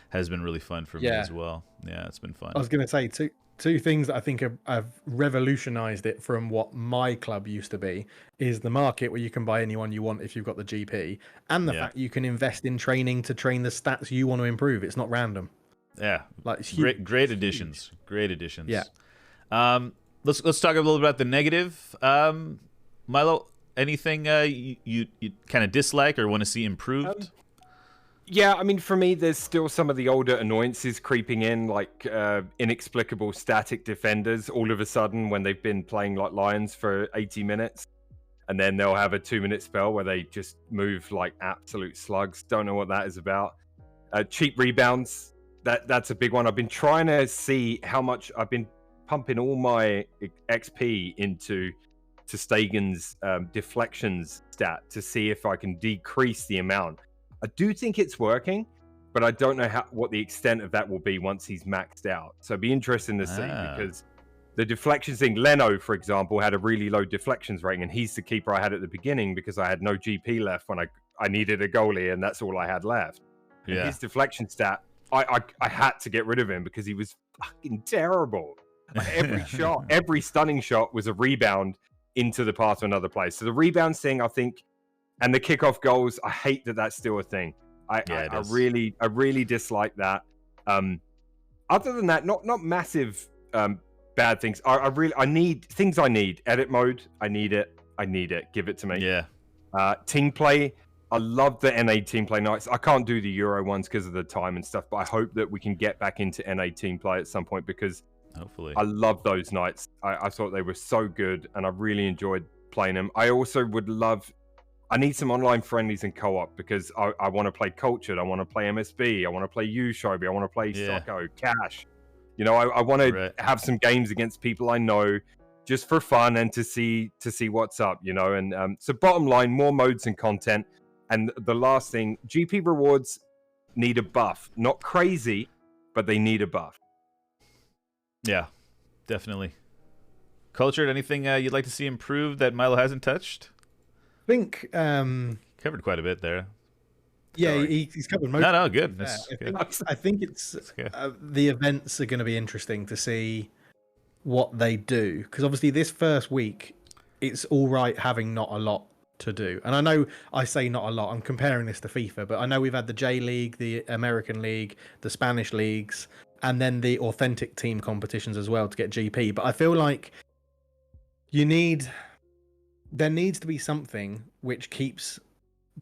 has been really fun for me as well. Yeah, it's been fun. I was going to say two things that I think have revolutionized it from what my club used to be is the market, where you can buy anyone you want if you've got the GP, and the fact you can invest in training to train the stats you want to improve. It's not random. Yeah, like great additions. Great additions. Yeah. Let's talk a little about the negative. Milo, anything you kind of dislike or want to see improved? Yeah, I mean, for me, there's still some of the older annoyances creeping in, like inexplicable static defenders all of a sudden when they've been playing like Lions for 80 minutes. And then they'll have a 2-minute spell where they just move like absolute slugs. Don't know what that is about. Cheap rebounds. that's a big one. I've been trying to see how much I've been pumping all my XP into Stegen's deflections stat to see if I can decrease the amount. I do think it's working, but I don't know what the extent of that will be once he's maxed out. So it'd be interesting to see because the deflections thing, Leno, for example, had a really low deflections rating, and he's the keeper I had at the beginning because I had no GP left when I needed a goalie, and that's all I had left. And his deflection stat, I had to get rid of him because he was fucking terrible. Like every shot, every stunning shot was a rebound into the path to another place. So the rebounds thing, I think, and the kickoff goals, I hate that that's still a thing. I really dislike that. Other than that, not massive bad things. I need things. I need edit mode. I need it. Give it to me. Yeah. Team play. I love the NA team play nights. I can't do the Euro ones because of the time and stuff, but I hope that we can get back into NA team play at some point because hopefully I love those nights. I thought they were so good and I really enjoyed playing them. I also would love, I need some online friendlies and co-op because I want to play Cultured. I want to play MSB. I want to play Shobi. I want to play Socko, Cash. You know, I want to have some games against people I know just for fun and to see what's up, you know. And so bottom line, more modes and content. And the last thing, GP rewards need a buff. Not crazy, but they need a buff. Yeah, definitely. Cultured, anything you'd like to see improved that Milo hasn't touched? I think covered quite a bit there. Yeah, he's covered most. No, good. I think it's the events are going to be interesting to see what they do because obviously this first week it's all right having not a lot to do. And I know I say not a lot. I'm comparing this to FIFA, but I know we've had the J League, the American League, the Spanish leagues, and then the authentic team competitions as well to get GP. But I feel like there needs to be something which keeps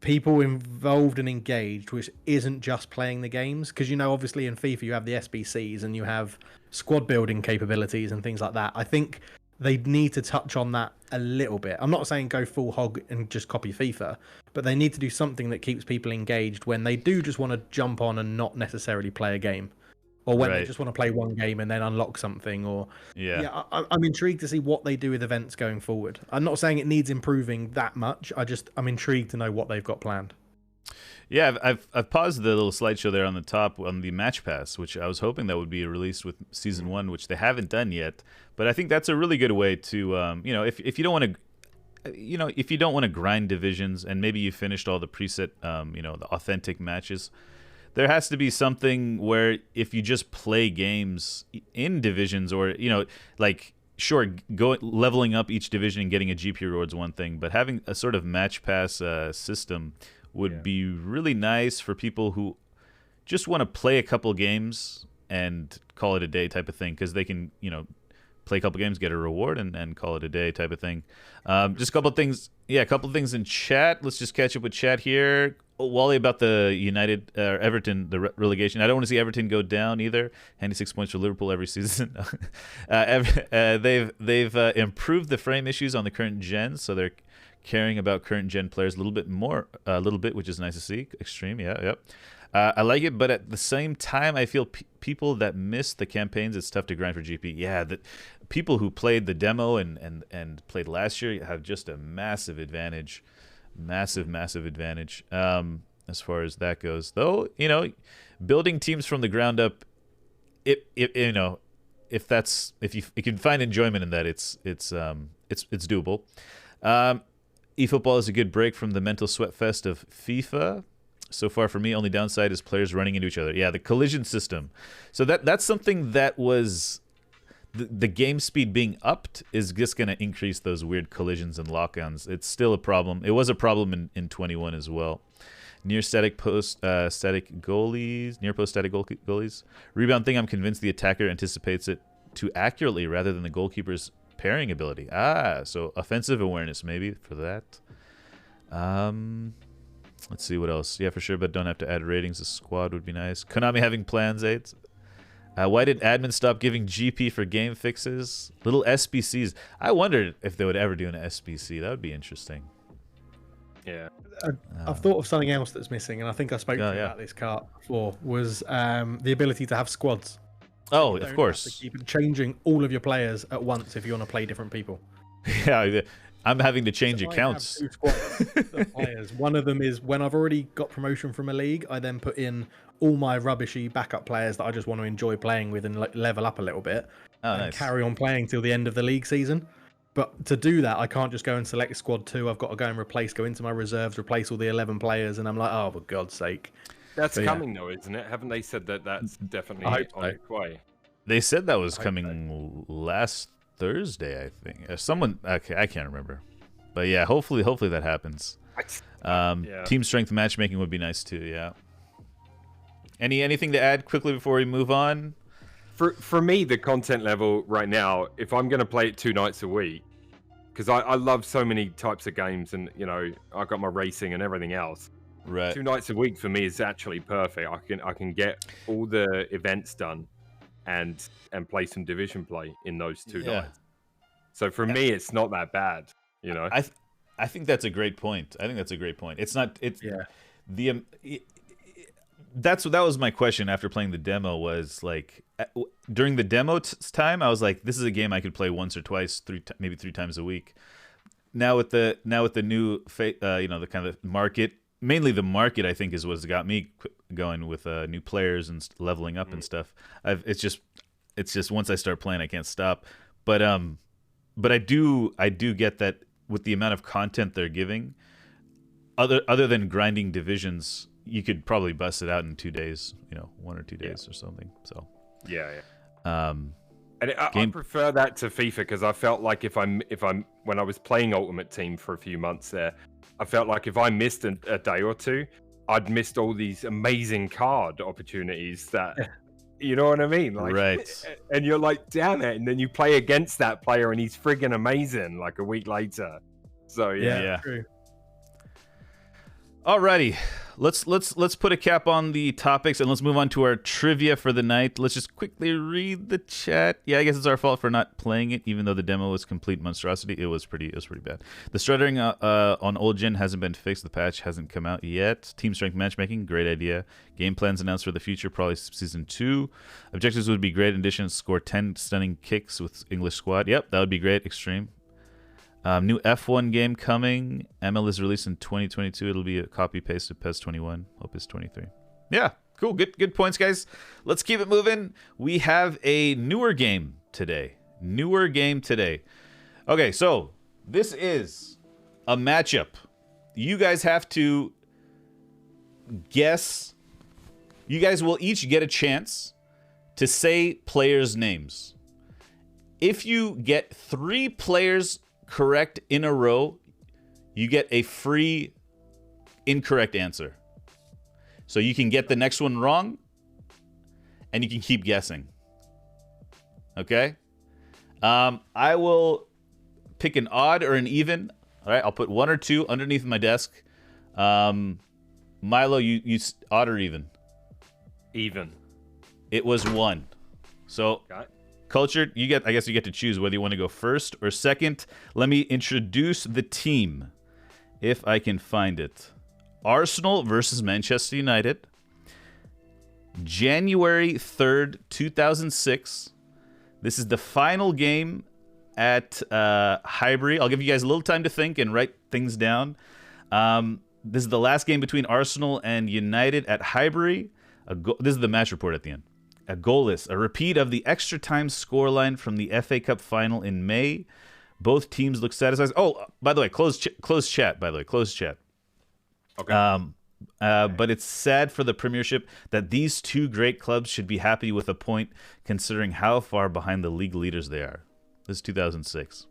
people involved and engaged, which isn't just playing the games. Because, you know, obviously in FIFA you have the SBCs and you have squad building capabilities and things like that. I think they need to touch on that a little bit. I'm not saying go full hog and just copy FIFA, but they need to do something that keeps people engaged when they do just want to jump on and not necessarily play a game. Or when they just want to play one game and then unlock something. Or I'm intrigued to see what they do with events going forward. I'm not saying it needs improving that much. I'm intrigued to know what they've got planned. Yeah, I've paused the little slideshow there on the top on the Match Pass, which I was hoping that would be released with Season 1, which they haven't done yet. But I think that's a really good way to, if you don't want to, if you don't want to grind divisions and maybe you finished all the preset, the authentic matches, there has to be something where if you just play games in divisions or, sure, leveling up each division and getting a GP reward is one thing, but having a sort of match pass system would be really nice for people who just want to play a couple games and call it a day type of thing because they can, play a couple games, get a reward, and call it a day type of thing. Just a couple of things. Yeah, a couple of things in chat. Let's just catch up with chat here. Wally, about the Everton, the relegation. I don't want to see Everton go down either. Handy 6 points for Liverpool every season. They've improved the frame issues on the current gen, so they're caring about current gen players a little bit, which is nice to see. Extreme, yeah. I like it, but at the same time, I feel people that miss the campaigns, it's tough to grind for GP. Yeah, the people who played the demo and played last year have just a massive advantage. Massive advantage as far as that goes. Though, building teams from the ground up, if you can find enjoyment in that, it's doable. eFootball is a good break from the mental sweat fest of FIFA. So far for me, only downside is players running into each other. Yeah, the collision system. So that's something that was the game speed being upped is just going to increase those weird collisions and lock-ons. It's still a problem. It was a problem in 21 as well. Near post static goalies. Rebound thing, I'm convinced the attacker anticipates it too accurately rather than the goalkeeper's parrying ability. So offensive awareness maybe for that. Let's see what else. Yeah, for sure, but don't have to add ratings. The squad would be nice. Konami having plans, 8. Why did admin stop giving GP for game fixes? Little SBCs. I wondered if they would ever do an SBC. That would be interesting. Yeah. I've thought of something else that's missing, and I think I spoke to you about this cart before. Was the ability to have squads. Oh, You of don't course. have to keep changing all of your players at once if you want to play different people. Yeah, I'm having to change So accounts. I have 2 squads of players. One of them is when I've already got promotion from a league, I then put in all my rubbishy backup players that I just want to enjoy playing with and level up a little bit, and Nice. carry on playing till the end of the league season. But to do that, I can't just go and select squad 2. I've got to go and go into my reserves, replace all the 11 players, and I'm like, oh, for God's sake. That's coming though, isn't it? Haven't they said that that's definitely on its way? They said that was coming last Thursday, I think. Someone, okay, I can't remember, but yeah, hopefully that happens. Team strength matchmaking would be nice too. Yeah. Anything to add quickly before we move on? For me, the content level right now, if I'm going to play it 2 nights a week, because I love so many types of games, and I've got my racing and everything else. Right. 2 nights a week for me is actually perfect. I can get all the events done, and play some division play in those 2 nights. So for me, it's not that bad. I think that's a great point. It's not. That was my question after playing the demo. Was like during the demo time, I was like, this is a game I could play once or twice, maybe 3 times a week. Now with the new the kind of market, mainly the market, I think is what's got me going with new players and leveling up and stuff. It's just once I start playing, I can't stop. But I do get that with the amount of content they're giving, other than grinding divisions, you could probably bust it out in 2 days, 1 or 2 days or something. So and I prefer that to FIFA, because I felt like if I'm when I was playing Ultimate Team for a few months there, I felt like if I missed a day or 2, I'd missed all these amazing card opportunities that. You know what I mean? Like, right. And you're like, damn it. And then you play against that player and he's friggin' amazing like a week later. So, yeah. True. Alrighty. Let's put a cap on the topics and let's move on to our trivia for the night. Let's just quickly read the chat. Yeah, I guess it's our fault for not playing it, even though the demo was complete monstrosity. It was pretty bad. The stuttering on old gen hasn't been fixed. The patch hasn't come out yet. Team strength matchmaking, great idea. Game plans announced for the future, probably season 2. Objectives would be great addition. Score 10 stunning kicks with English squad. Yep, that would be great. Extreme. New F1 game coming. ML is released in 2022. It'll be a copy paste of PES 21. Hope it's 23. Yeah, cool. Good points, guys. Let's keep it moving. We have a newer game today. Okay, so this is a matchup. You guys have to guess. You guys will each get a chance to say players' names. If you get 3 players correct in a row, you get a free incorrect answer. So you can get the next one wrong, and you can keep guessing. Okay? I will pick an odd or an even. All right, I'll put 1 or 2 underneath my desk. Milo, you odd or even? Even. It was 1. So Got it. Cultured, I guess you get to choose whether you want to go first or second. Let me introduce the team, if I can find it. Arsenal versus Manchester United. January 3rd, 2006. This is the final game at Highbury. I'll give you guys a little time to think and write things down. This is the last game between Arsenal and United at Highbury. This is the match report at the end. A goalless, a repeat of the extra time scoreline from the FA Cup final in May. Both teams look satisfied. Oh, by the way, closed chat. Okay. But it's sad for the Premiership that these 2 great clubs should be happy with a point, considering how far behind the league leaders they are. This is 2006.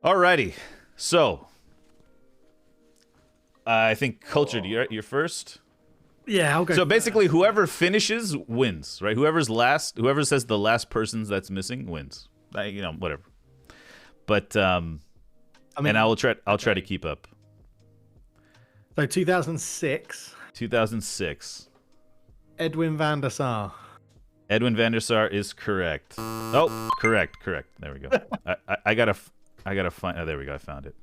Alrighty, so I think Cultured, you're first. Yeah, I'll go. So basically, whoever finishes wins, right? Whoever says the last person that's missing wins. Whatever. But and I'll try to keep up. So 2006. 2006. Edwin van der Sar. Edwin van der Sar is correct. Oh, correct. There we go. I gotta find. Oh, there we go. I found it.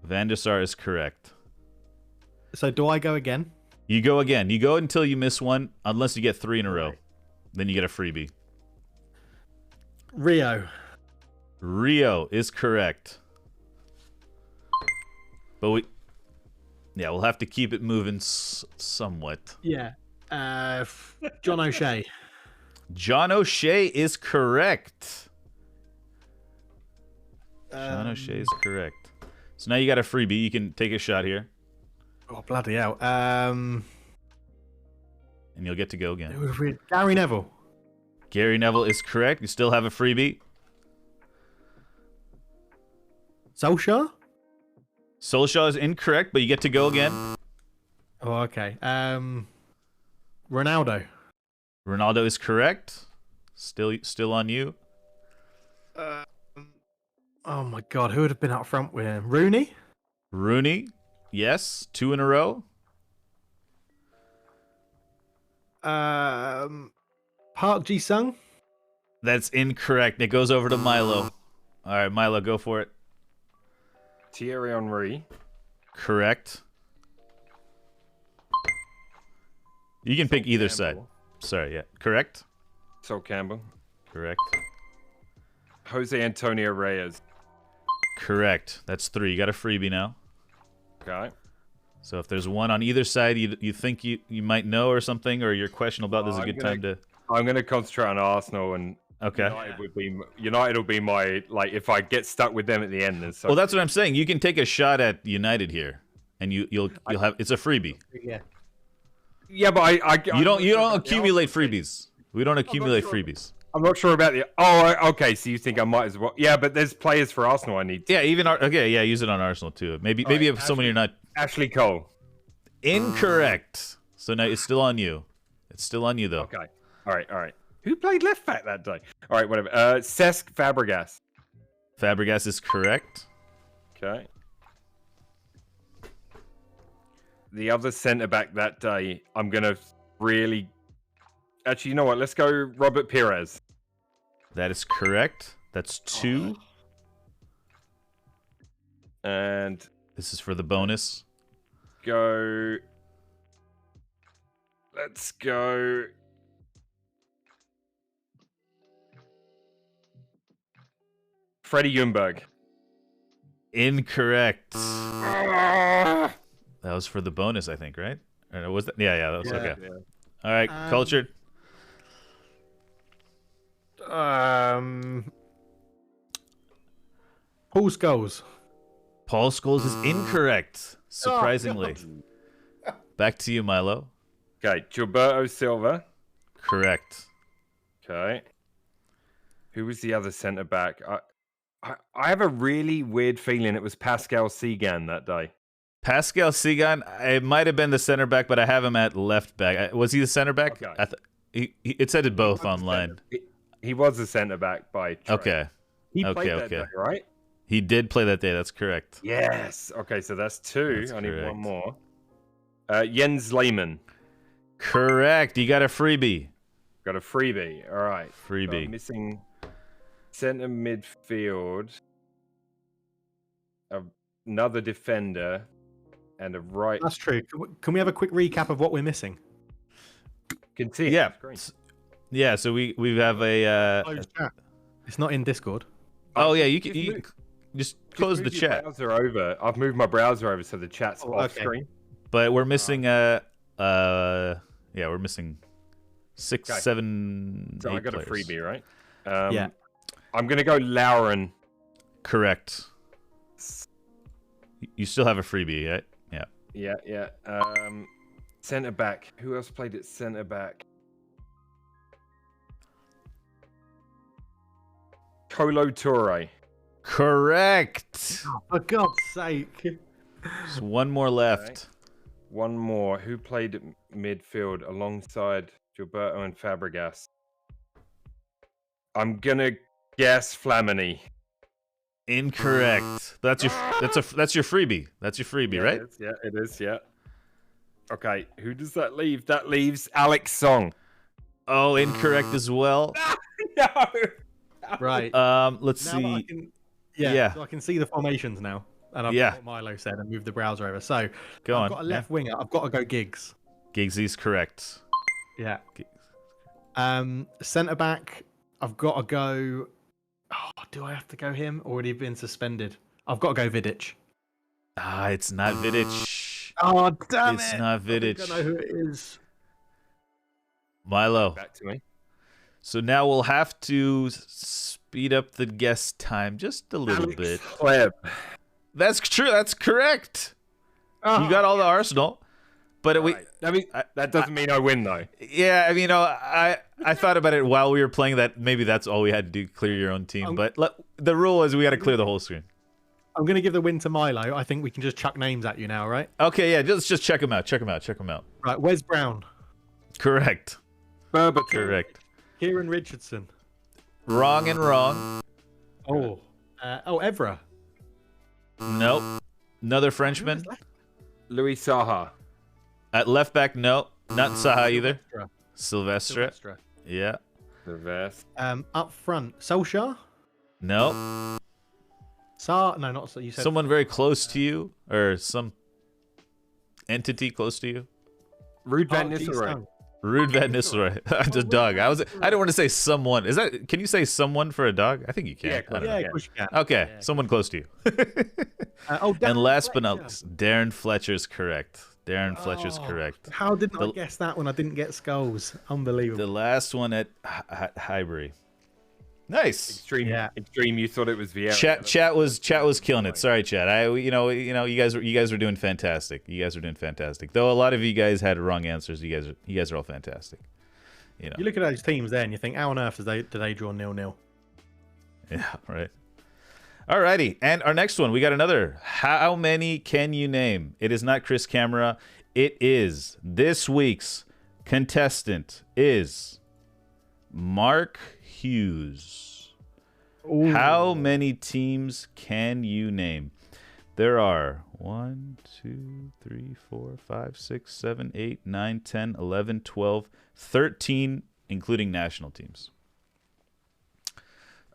Van der Sar is correct. So do I go again? You go again. You go until you miss one, unless you get 3 in a row. Then you get a freebie. Rio. Rio is correct. But we'll have to keep it moving somewhat. Yeah. John O'Shea. John O'Shea is correct. John O'Shea is correct. So now you got a freebie. You can take a shot here. Oh, bloody hell. And you'll get to go again. Gary Neville. Gary Neville is correct. You still have a freebie. Solskjaer? Solskjaer is incorrect, but you get to go again. Oh, okay. Ronaldo. Ronaldo is correct. Still on you. Oh my God, who would have been up front with him? Rooney? Rooney, yes, 2 in a row. Park Ji-sung? That's incorrect. It goes over to Milo. All right, Milo, go for it. Thierry Henry. Correct. You can pick either side. Sorry, yeah. Correct? Sol Campbell. Correct. Jose Antonio Reyes. Correct. That's 3. You got a freebie now. Okay. So if there's one on either side you think you might know or something, or you're questionable about, this is a good time to... I'm going to concentrate on Arsenal, and okay. United will be my, like, if I get stuck with them at the end. Well, that's what I'm saying. You can take a shot at United here, and you'll have... It's a freebie. Yeah. Yeah, but you don't accumulate freebies. We don't accumulate freebies. I'm not sure about the... Oh, okay, so you think I might as well... Yeah, but there's players for Arsenal I need to... Yeah, use it on Arsenal too. Maybe if someone you're not... Ashley Cole. Incorrect. So now it's still on you. It's still on you, though. Okay. All right. Who played left back that day? All right, whatever. Cesc Fabregas. Fabregas is correct. Okay. The other centre-back that day, I'm going to really... Actually, you know what? Let's go Robert Pires. That is correct. That's 2. And... This is for the bonus. Let's go... Freddie Ljungberg. Incorrect. That was for the bonus, I think, right? Or was that? Yeah, that was okay. Yeah. All right, Cultured. Paul Scholes. Paul Scholes is incorrect, surprisingly. Back to you, Milo. Okay, Gilberto Silva. Correct. Okay. Who was the other centre back? I have a really weird feeling it was Pascal Segan that day. Pascal Segan, it might have been the center back, but I have him at left back. Was he the center back? Okay. It said it both online. He was the center back by choice. Okay. He played that day, right? He did play that day. That's correct. Yes. Okay, so that's 2. That's I need correct. one more. Jens Lehmann. Correct. You got a freebie. Got a freebie. All right. Freebie. So missing centre midfield. Another defender. And a right. That's true. Can we have a quick recap of what we're missing? Can see it. Yeah. Yeah, so we have a... It's not in Discord. Oh, yeah, you can just close the chat. I've moved my browser over so the chat's off screen. But we're missing we're missing 6, 7, So 8 I got players. a freebie, right? Yeah. I'm gonna go Lauren. Correct. You still have a freebie, right? Yeah. Yeah. Centre back. Who else played at centre back? Kolo Toure. Correct. For God's sake. Just one more left. Okay. One more. Who played at midfield alongside Gilberto and Fabregas? I'm gonna guess Flamini. Incorrect. That's your freebie. That's your freebie, right? It is. Yeah. Okay. Who does that leave? That leaves Alex Song. Oh, incorrect as well. No. Right. Let's Now that see. I can, yeah. So I can see the formations now. and I've got what Milo said and moved the browser over. So I've got a left winger. I've got to go Giggs. Giggsy's correct. Yeah. Centre back. I've got to go. Oh, do I have to go him? Already been suspended. I've got to go Vidic. It's not Vidic. Oh, damn It's it. not Vidic. I don't know who it is. Milo. Back to me. So now we'll have to speed up the guess time just a little bit. Kleb. That's true. That's correct. Oh, You got all the Arsenal. But That doesn't mean I win, though. Yeah, I mean, I thought about it while we were playing that maybe that's all we had to do, clear your own team. But the rule is we got to clear the whole screen. I'm going to give the win to Milo. I think we can just chuck names at you now, right? Okay, yeah, just check them out. Check them out. Right, Wes Brown. Correct. Berbatov. Correct. Kieran Richardson. Wrong and wrong. Oh. Evra. Nope. Another Frenchman. Louis Saha. At left back, no. Not Saha either. Silvestre. Yeah. The vest. Up front, Solskjaer. No. No, not so. You said Someone very close to you, or some entity close to you. Ruud van Nistelrooy. Ruud van Nistelrooy. The dog. I didn't want to say someone. Is that? Can you say someone for a dog? I think you can. Yeah, I don't know. of course you can. Okay, Yeah. someone close to you. And last but not least, Darren Fletcher's correct. Darren Fletcher's correct. How didn't I guess that when I didn't get Skulls? Unbelievable. The last one at Highbury. Nice. Extreme. You thought it was Vieira. Chat was killing it. Sorry, chat. You guys were doing fantastic. You guys were doing fantastic. Though a lot of you guys had wrong answers. You guys are all fantastic. You look at those teams there and you think, how on earth do they draw 0-0? Yeah, right. Alrighty, and our next one, we got another. How many can you name? It is not Chris Camera. It is this week's contestant is Mark Hughes. Ooh. How many teams can you name? There are 1, 2, 3, 4, 5, 6, 7, 8, 9, 10, 11, 12, 13, including national teams.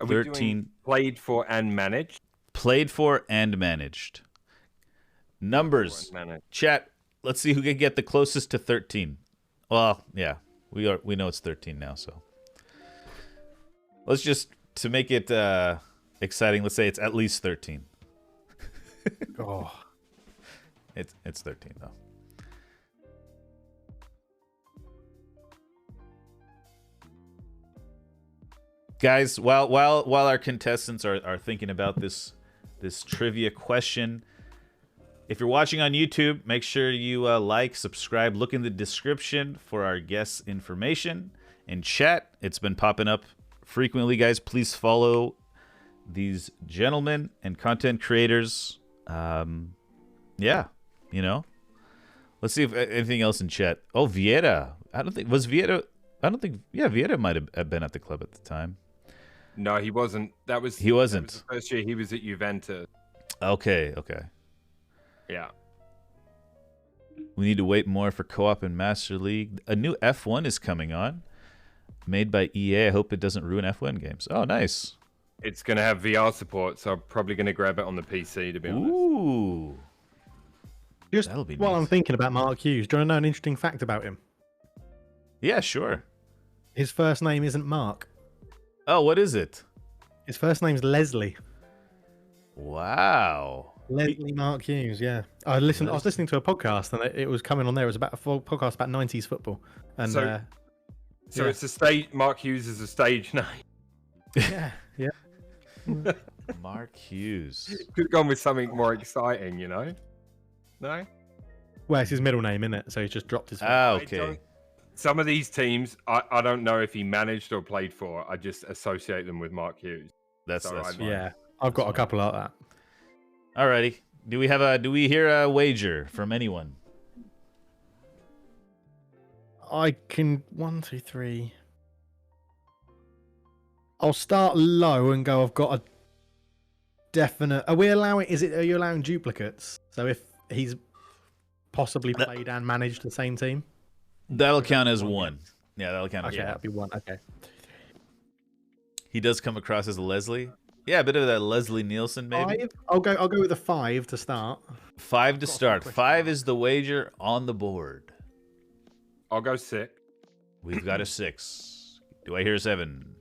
Are 13 we doing played for and managed? Played for and managed. Numbers. Chat, let's see who can get the closest to 13. Well, yeah. We know it's 13 now, so. Let's just, to make it exciting, let's say it's at least 13. Oh. It's 13 though. Guys, while our contestants are thinking about this trivia question, if you're watching on YouTube, make sure you like, subscribe, look in the description for our guests' information. In chat, it's been popping up frequently, guys. Please follow these gentlemen and content creators. Yeah, Let's see if anything else in chat. Oh, Vieira. Vieira might have been at the club at the time. No, he wasn't. He wasn't. That was the first year he was at Juventus. Okay. Yeah. We need to wait more for co-op and Master League. A new F1 is coming on, made by EA. I hope it doesn't ruin F1 games. Oh, nice. It's going to have VR support, so I'm probably going to grab it on the PC, to be honest. Ooh. Just while I'm thinking about Mark Hughes, do you want to know an interesting fact about him? Yeah, sure. His first name isn't Mark. Oh, what is it? His first name's Leslie. Wow. Leslie Mark Hughes, yeah. I was listening to a podcast and it was coming on there. It was about a full podcast about 90s football. And so it's a stage. Mark Hughes is a stage name. Yeah. Mark Hughes. Could have gone with something more exciting, No? Well, it's his middle name, isn't it? So he's just dropped his. Okay. Some of these teams, I don't know if he managed or played for. I just associate them with Mark Hughes. That's yeah. I've got a couple like that. Alrighty. Do we hear a wager from anyone? I can 1, 2, 3. I'll start low and go. I've got a definite. Are you allowing duplicates? So if he's possibly played and managed the same team, that'll count as one. Yeah, that'll count as one. Okay, that'd be one. Okay. He does come across as a Leslie. Yeah, a bit of that Leslie Nielsen, maybe. 5. I'll go with a 5 to start. 5 to Got a start. question 5 mark. is the wager on the board. I'll go 6. We've got a 6. Do I hear 7?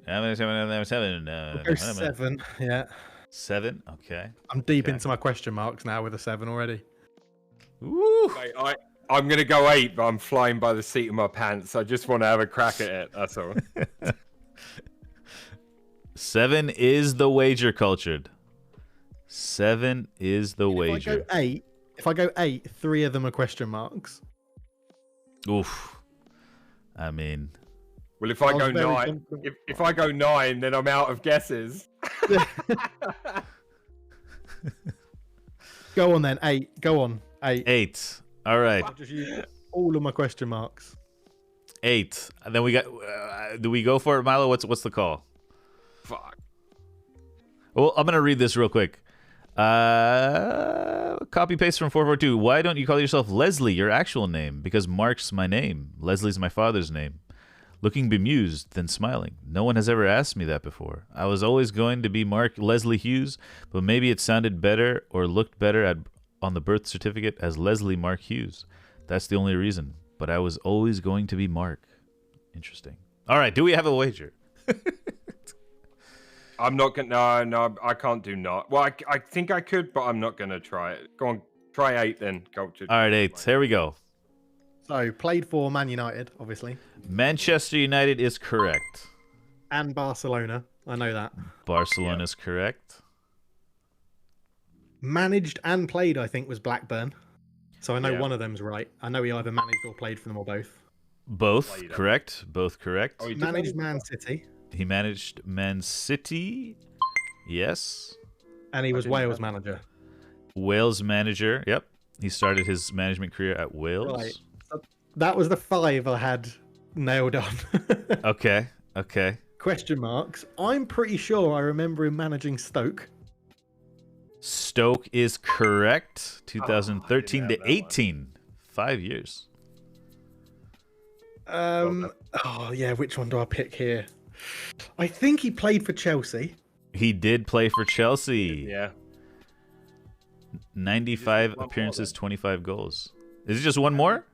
7. I'll go 7. Yeah. 7. Okay. I'm deep Okay. into my question marks now with a 7 already. Woo! Mate, I'm gonna go 8, but I'm flying by the seat of my pants. I just want to have a crack at it. That's all. 7 is the wager, Cultured. 7 is the wager. If I go 8, 3 of them are question marks. Oof. I mean, Well, if I was go very 9, confident. if I go 9, then I'm out of guesses. Go on then, 8. Go on, 8. 8. All right. I'll just use all of my question marks. 8. And then we got. Do we go for it, Milo? What's the call? Fuck. Well, I'm gonna read this real quick. Copy paste from 442. Why don't you call yourself Leslie, your actual name? Because Mark's my name. Leslie's my father's name. Looking bemused, then smiling. No one has ever asked me that before. I was always going to be Mark Leslie Hughes, but maybe it sounded better or looked better on the birth certificate as Leslie Mark Hughes. That's the only reason. But I was always going to be Mark. Interesting. All right, do we have a wager? I'm not gonna. No, I can't do not. Well, I think I could, but I'm not gonna try it. Go on, try 8 then, Cultured. All right, 8. Here we go. So, played for Man United, obviously, Manchester United is correct. and Barcelona. I know that. Barcelona is correct. Managed and played, I think, was Blackburn. So I know Yeah. one of them's right. I know he either managed or played for them or both. Both Played, correct. Both correct. Oh, he did Managed manage- Man City, He managed Man City. Yes. and he was didn't Wales have- manager. Wales manager. Yep. He started his management career at Wales. Right. That was the 5 I had nailed on. Okay. Okay. Question marks. I'm pretty sure I remember him managing Stoke. Stoke is correct. 2013 have to that one. 18. 5 years. Oh yeah, which one do I pick here? I think he played for Chelsea. He did play for Chelsea. Yeah. 95 one more appearances, then. 25 goals. Is it just one more?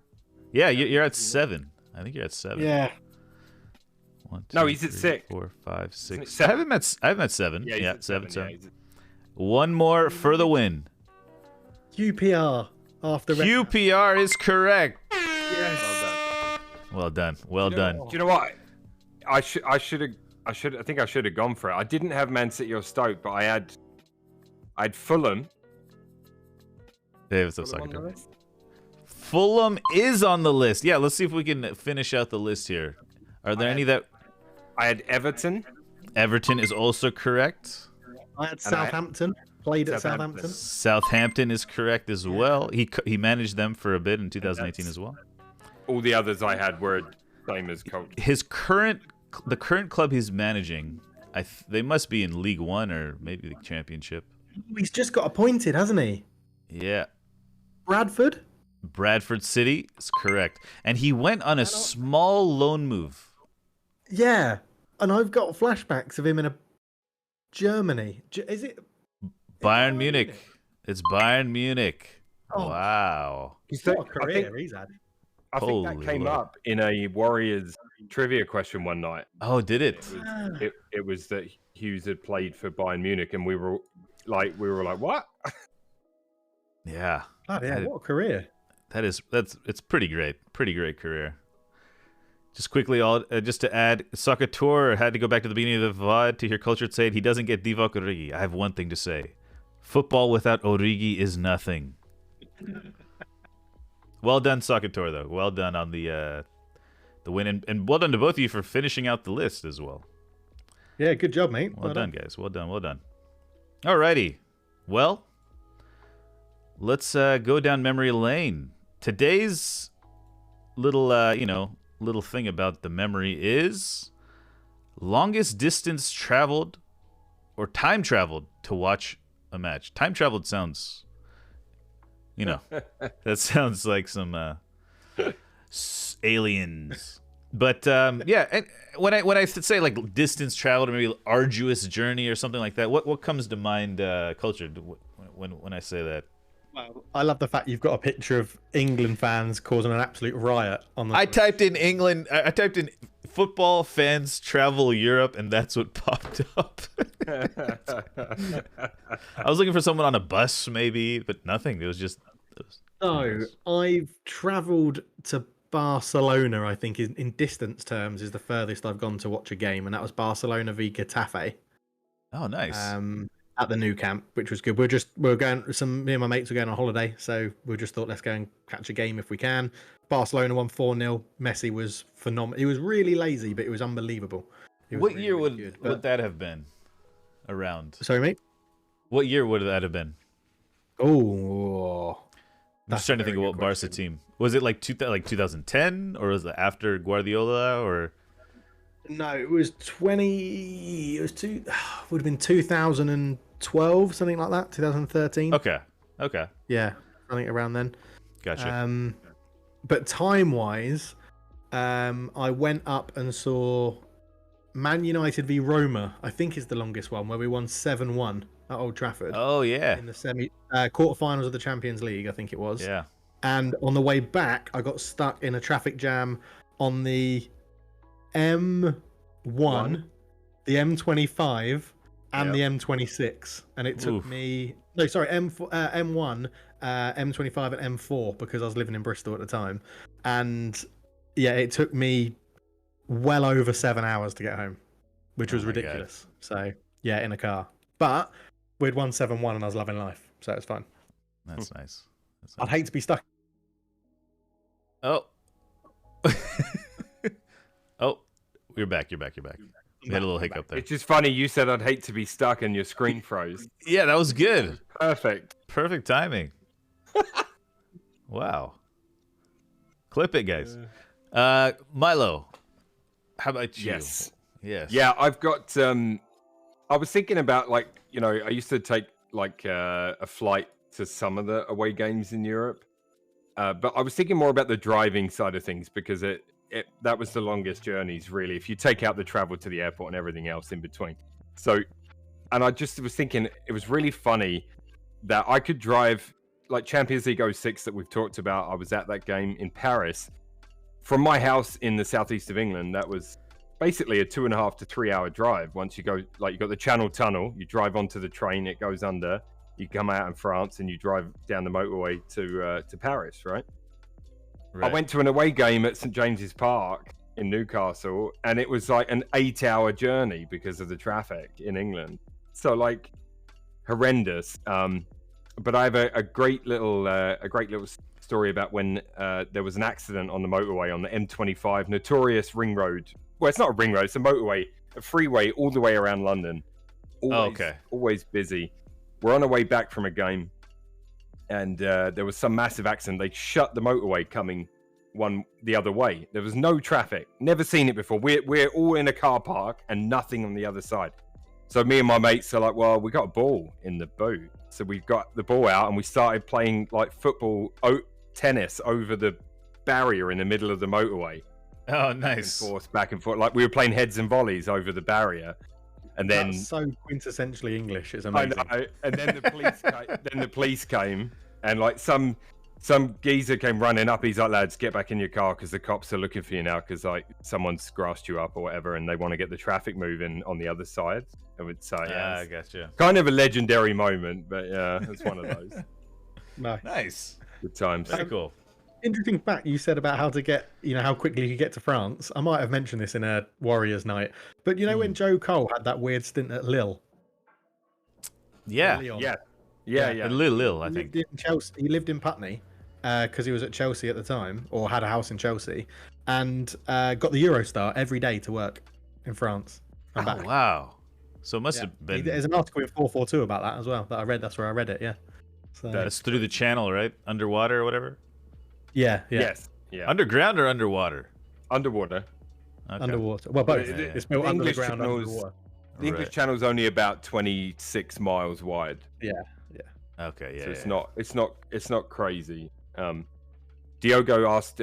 Yeah, you're at 7. I think you're at 7. Yeah. 1, No, 2, he's at 3, 6. 4, 5, it 6. I 7? haven't met 7. Yeah, he's Yeah, at 7. 7. 7. One more for the win. QPR after QPR is correct. Yes. Well done. Well done. Do you know what? I think I should have gone for it. I didn't have Man City or Stoke, but I had Fulham. David's Fulham on the list? Fulham is on the list. Yeah, let's see if we can finish out the list here. Are there any that I had Everton. Everton is also correct? I had And Southampton. Played at Southampton. Southampton. Southampton is correct as well. He managed them for a bit in 2018 as well. All the others I had were same as coach. The current club he's managing, they must be in League One or maybe the Championship. He's just got appointed, hasn't he? Yeah, Bradford? Bradford City is correct, and he went on a small loan move. Yeah. And I've got flashbacks of him in Germany. Is it? Bayern Munich. It's Bayern Munich. Oh. Wow. What a I career think, he's had. I think Holy that came Lord. up in a Warriors trivia question one night. Oh, did it? It was that Hughes had played for Bayern Munich, and we were like, what? Yeah. Bloody hell, what a career. It's pretty great. Pretty great career. Just quickly, just to add, Sakator had to go back to the beginning of the VOD to hear Cultured say it. He doesn't get Divock Origi. I have one thing to say. Football without Origi is nothing. Well done, Sakator, though. Well done on the win, and well done to both of you for finishing out the list as well. Yeah, good job, mate. Well done, guys. Well done. Well done. Alrighty. Well, let's go down memory lane. Today's little, little thing about the memory is longest distance traveled or time traveled to watch a match. Time traveled sounds, that sounds like some aliens. But yeah, and when I say like distance traveled or maybe arduous journey or something like that, what comes to mind, Cultured, when I say that? Well, I love the fact you've got a picture of England fans causing an absolute riot on the. I typed in England. I typed in football fans travel Europe, and that's what popped up. I was looking for someone on a bus, maybe, but nothing. It was just. So I've travelled to Barcelona. I think in distance terms is the furthest I've gone to watch a game, and that was Barcelona v Getafe. Oh, nice. At the new camp, which was good. Me and my mates were going on holiday, so we just thought let's go and catch a game if we can. Barcelona won 4-0. Messi was phenomenal. He was really lazy, but it was unbelievable. What year would that have been? Around. Sorry, mate. What year would that have been? Oh, I'm just trying to think of what Barca team was. It like 2010, or was it after Guardiola, or? No, it was 20. It was would have been 2012, something like that. 2013. Okay. Yeah, I think around then. Gotcha. But time-wise, I went up and saw Man United v Roma. I think is the longest one, where we won 7-1 at Old Trafford. Oh yeah. In the quarterfinals of the Champions League, I think it was. Yeah. And on the way back, I got stuck in a traffic jam on the M1, the M25, and the M26, and it took me M1, M25, and M4 because I was living in Bristol at the time, and yeah, it took me well over 7 hours to get home, which was ridiculous. So yeah, in a car, but we'd won 7-1, and I was loving life, so it was fun. That's nice. I'd hate to be stuck. Oh. Oh, you're back. You had a little hiccup there. It's just funny. You said I'd hate to be stuck and your screen froze. Yeah, that was good. Perfect timing. Wow. Clip it, guys. Milo, how about you? Yes. Yeah, I've got. I was thinking about I used to take a flight to some of the away games in Europe, but I was thinking more about the driving side of things because that was the longest journeys, really, if you take out the travel to the airport and everything else in between. So, and I just was thinking it was really funny that I could drive like Champions League 06 that we've talked about. I was at that game in Paris from my house in the southeast of England. That was basically a 2.5 to 3 hour drive. Once you go, you got the Channel Tunnel, you drive onto the train, it goes under, you come out in France and you drive down the motorway to Paris, right? I went to an away game at St James's Park in Newcastle, and it was like an 8-hour journey because of the traffic in England. So horrendous. But I have a great little story about when there was an accident on the motorway on the M25, notorious ring road. Well, it's not a ring road; it's a motorway, a freeway all the way around London. Always busy. We're on our way back from a game. And there was some massive accident. They shut the motorway coming the other way. There was no traffic. Never seen it before. We're all in a car park and nothing on the other side. So me and my mates are like, well, we got a ball in the boot. So we got the ball out and we started playing like tennis over the barrier in the middle of the motorway. Oh, nice. Back and forth. Like we were playing heads and volleys over the barrier. And then that's so quintessentially English. It's amazing. I know. And then the police came, and like some geezer came running up. He's like, "Lads, get back in your car because the cops are looking for you now because like someone's grassed you up or whatever, and they want to get the traffic moving on the other side." I would say, I gotcha. Kind of a legendary moment, but yeah, it's one of those. Nice. Good times. Very cool. Interesting fact you said about how to get, how quickly you could get to France. I might have mentioned this in a Warriors night, but when Joe Cole had that weird stint at Lille. Yeah. At Lille, I think. He lived in Putney because he was at Chelsea at the time, or had a house in Chelsea, and got the Eurostar every day to work in France. Wow. So it must have been. There's an article in 442 about that as well that I read. That's where I read it. Yeah. So... That's through the channel, right? Underwater or whatever. Yeah. Yes. Yeah. Underground or underwater? Underwater. Okay. Underwater. Well, both. It's built under the ground, underwater. The English Channel's only about 26 miles wide. Yeah. Okay. Yeah. So it's not crazy. Diogo asked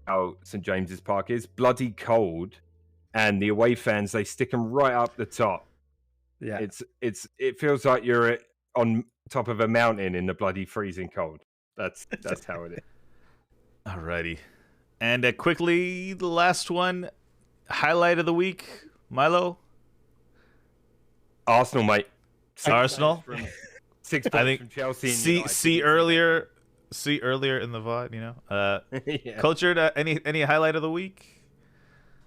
how St James's Park is. Bloody cold, and the away fans, they stick them right up the top. Yeah. It feels like you're on top of a mountain in the bloody freezing cold. That's how it is. Alrighty. And quickly, the last one, highlight of the week, Milo. Arsenal, mate. Arsenal. 6 points I think from Chelsea. And see United. earlier in the VOD. You know, Yeah. Cultured. Any highlight of the week?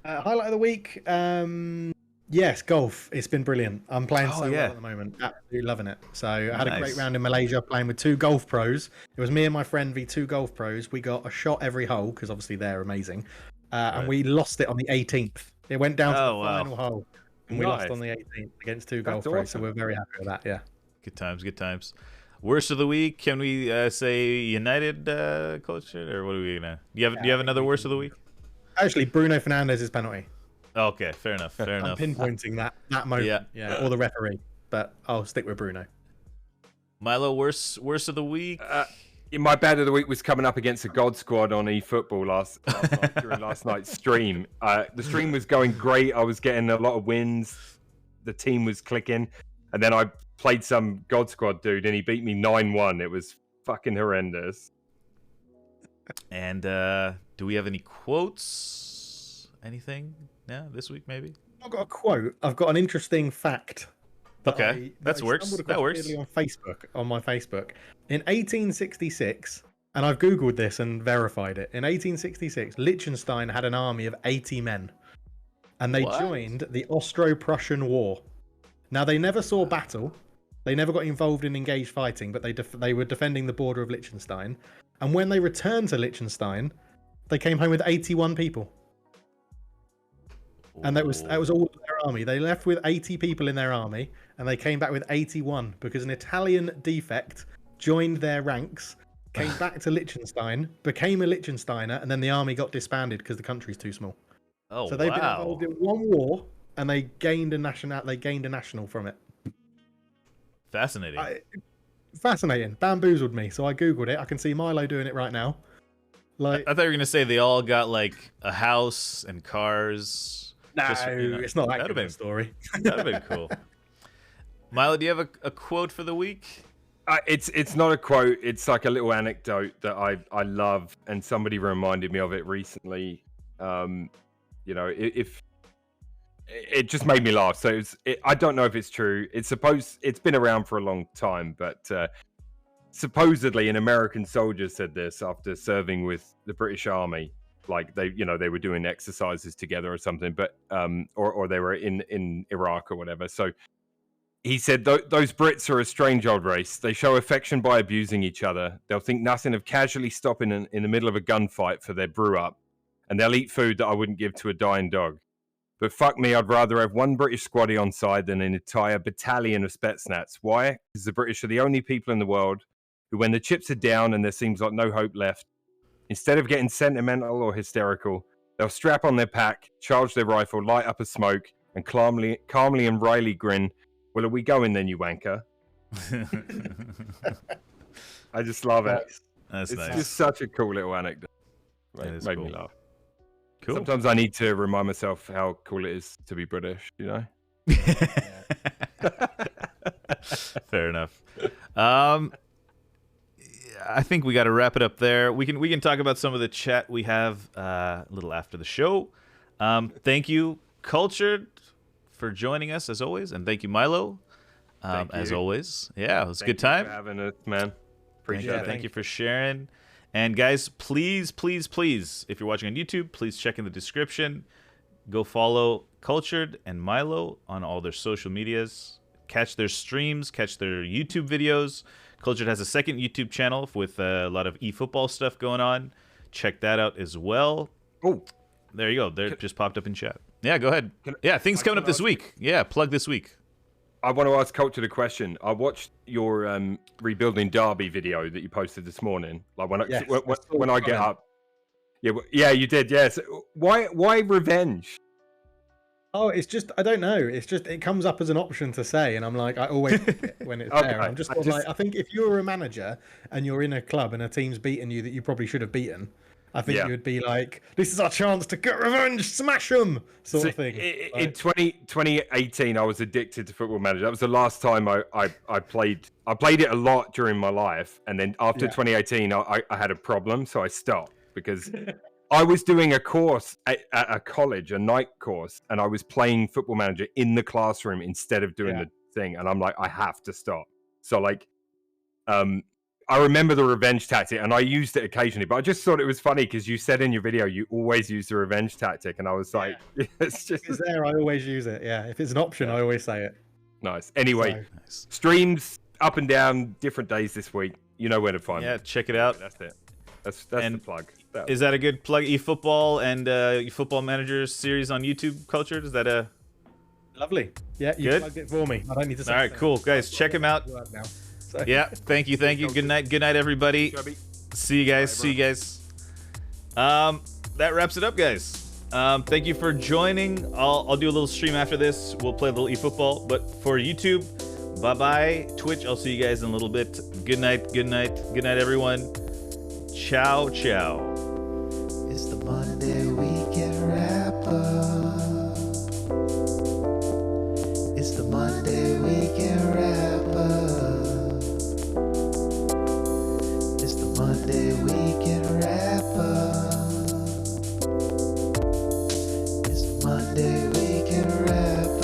Highlight of the week. Yes, golf. It's been brilliant. I'm playing Oh, so yeah. well at the moment. Absolutely loving it. So I had a Nice. great round in Malaysia playing with 2 golf pros. It was me and my friend v 2 golf pros. We got a shot every hole because obviously they're amazing. And we lost it on the 18th. It went down to the final hole. And we lost on the 18th against 2 golf pros. So we're very happy with that. Yeah. Good times, good times. Worst of the week? Can we say United Culture, or what are we gonna? Do you have another worst of the week? Actually, Bruno Fernandes's penalty. Okay, fair enough. Fair I'm enough. pinpointing that moment. Yeah, or the referee. But I'll stick with Bruno. Milo, worst of the week? My bad of the week was coming up against the God Squad on eFootball last night during last night's stream. The stream was going great. I was getting a lot of wins. The team was clicking. And then I played some God Squad dude and he beat me 9-1. It was fucking horrendous. And do we have any quotes? Anything? Yeah, this week maybe? I've got a quote. I've got an interesting fact. Okay, that works. That works. On Facebook, on my Facebook, in 1866, and I've googled this and verified it. In 1866, Liechtenstein had an army of 80 men, and they joined the Austro-Prussian War. Now they never saw battle, they never got involved in engaged fighting, but they were defending the border of Liechtenstein. And when they returned to Liechtenstein, they came home with 81 people. And that was all of their army. They left with 80 people in their army, and they came back with 81 because an Italian defect joined their ranks, came back to Liechtenstein, became a Liechtensteiner, and then the army got disbanded because the country's too small. Oh, so they've been involved in one war, and they gained a national from it. Fascinating. Fascinating. Bamboozled me. So I googled it. I can see Milo doing it right now. Like, I thought you were gonna say they all got like a house and cars. No, it's not that good of a story. That'd have been cool. Milo, do you have a quote for the week? It's not a quote. It's like a little anecdote that I love, and somebody reminded me of it recently. If it just made me laugh. So I don't know if it's true. It's been around for a long time, but supposedly an American soldier said this after serving with the British Army. Like they were doing exercises together or something, but or they were in Iraq or whatever. So he said, those Brits are a strange old race. They show affection by abusing each other. They'll think nothing of casually stopping in the middle of a gunfight for their brew up, and they'll eat food that I wouldn't give to a dying dog. But fuck me, I'd rather have one British squaddy on side than an entire battalion of Spetsnaz. Why? Because the British are the only people in the world who, when the chips are down and there seems like no hope left, instead of getting sentimental or hysterical, they'll strap on their pack, charge their rifle, light up a smoke, and calmly and wryly grin, "Well, are we going then, you wanker?" I just love it. That's nice. It's just such a cool little anecdote. It made cool. me laugh. Cool. Sometimes I need to remind myself how cool it is to be British, you know? Fair enough. I think we got to wrap it up there. We can talk about some of the chat we have a little after the show. Thank you, Cultured, for joining us as always, and thank you, Milo, as always. Yeah, it was a good time. Thank you for having us, man. Appreciate it. Thank you for sharing. And guys, please, please, please, if you're watching on YouTube, please check in the description. Go follow Cultured and Milo on all their social medias. Catch their streams, catch their YouTube videos. Cultured has a second YouTube channel with a lot of eFootball stuff going on. Check that out as well. Oh, there you go. There just popped up in chat. Yeah, go ahead. Things coming up this week. Yeah, plug this week. I want to ask Cultured a question. I watched your rebuilding Derby video that you posted this morning. Like when I get up. Yeah, you did. Yes. Why revenge? Oh, it's just, I don't know. It's just, it comes up as an option to say, and I'm like, I always pick it when it's there. I'm just like, I think if you're a manager and you're in a club and a team's beaten you that you probably should have beaten, I think Yeah. you would be like, "This is our chance to get revenge, smash them," sort of thing. In 2018, I was addicted to Football Manager. That was the last time I played. I played it a lot during my life, and then after 2018, I had a problem, so I stopped because I was doing a course at a college, a night course, and I was playing Football Manager in the classroom instead of doing the thing, and I'm like, I have to stop. So like, I remember the revenge tactic, and I used it occasionally, but I just thought it was funny because you said in your video you always use the revenge tactic, and I was like, it's just If it's there, I always use it. Yeah, if it's an option, I always say it. nice. Anyway, Nice. streams up and down, different days this week. You know where to find Yeah, me. check it out. That's it. That's And the plug. Is that a good plug? eFootball and Football Manager series on YouTube, Cultured? Is that a... Lovely. Yeah, you Good? plugged it for me. I don't need to say All right, anything. cool. Guys, check him out. Now. So, Yeah, thank you. Good night, everybody. Chubby. See you guys. Bye, See you guys. That wraps it up, guys. Thank you for joining. I'll do a little stream after this. We'll play a little eFootball. But for YouTube, bye-bye. Twitch, I'll see you guys in a little bit. Good night, everyone. Ciao, ciao. It's the Monday Weekend Wrap-Up. It's the Monday Weekend Wrap-Up. It's the Monday Weekend Wrap-Up. It's the Monday Weekend Wrap-Up.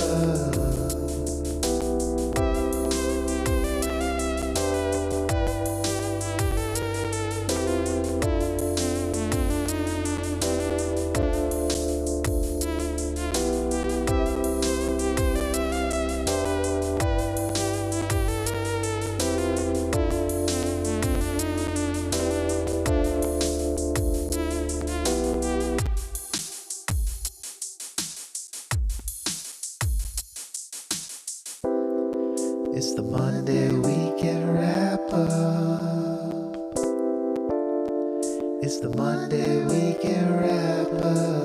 It's the Monday Weekend Wrap-Up. It's the Monday Weekend Wrap-Up.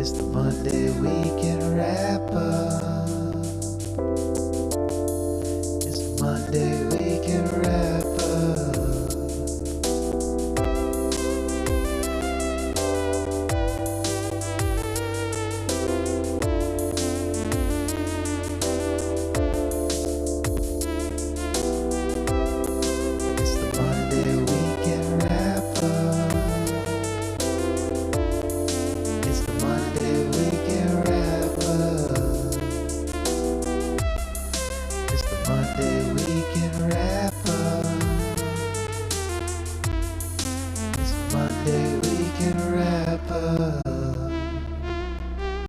It's the Monday Weekend Wrap-Up. It's the Monday Weekend Wrap-Up. It's the Monday Weekend Wrap-Up. It's the Monday Weekend Wrap-Up. It's the Monday Weekend Wrap-Up.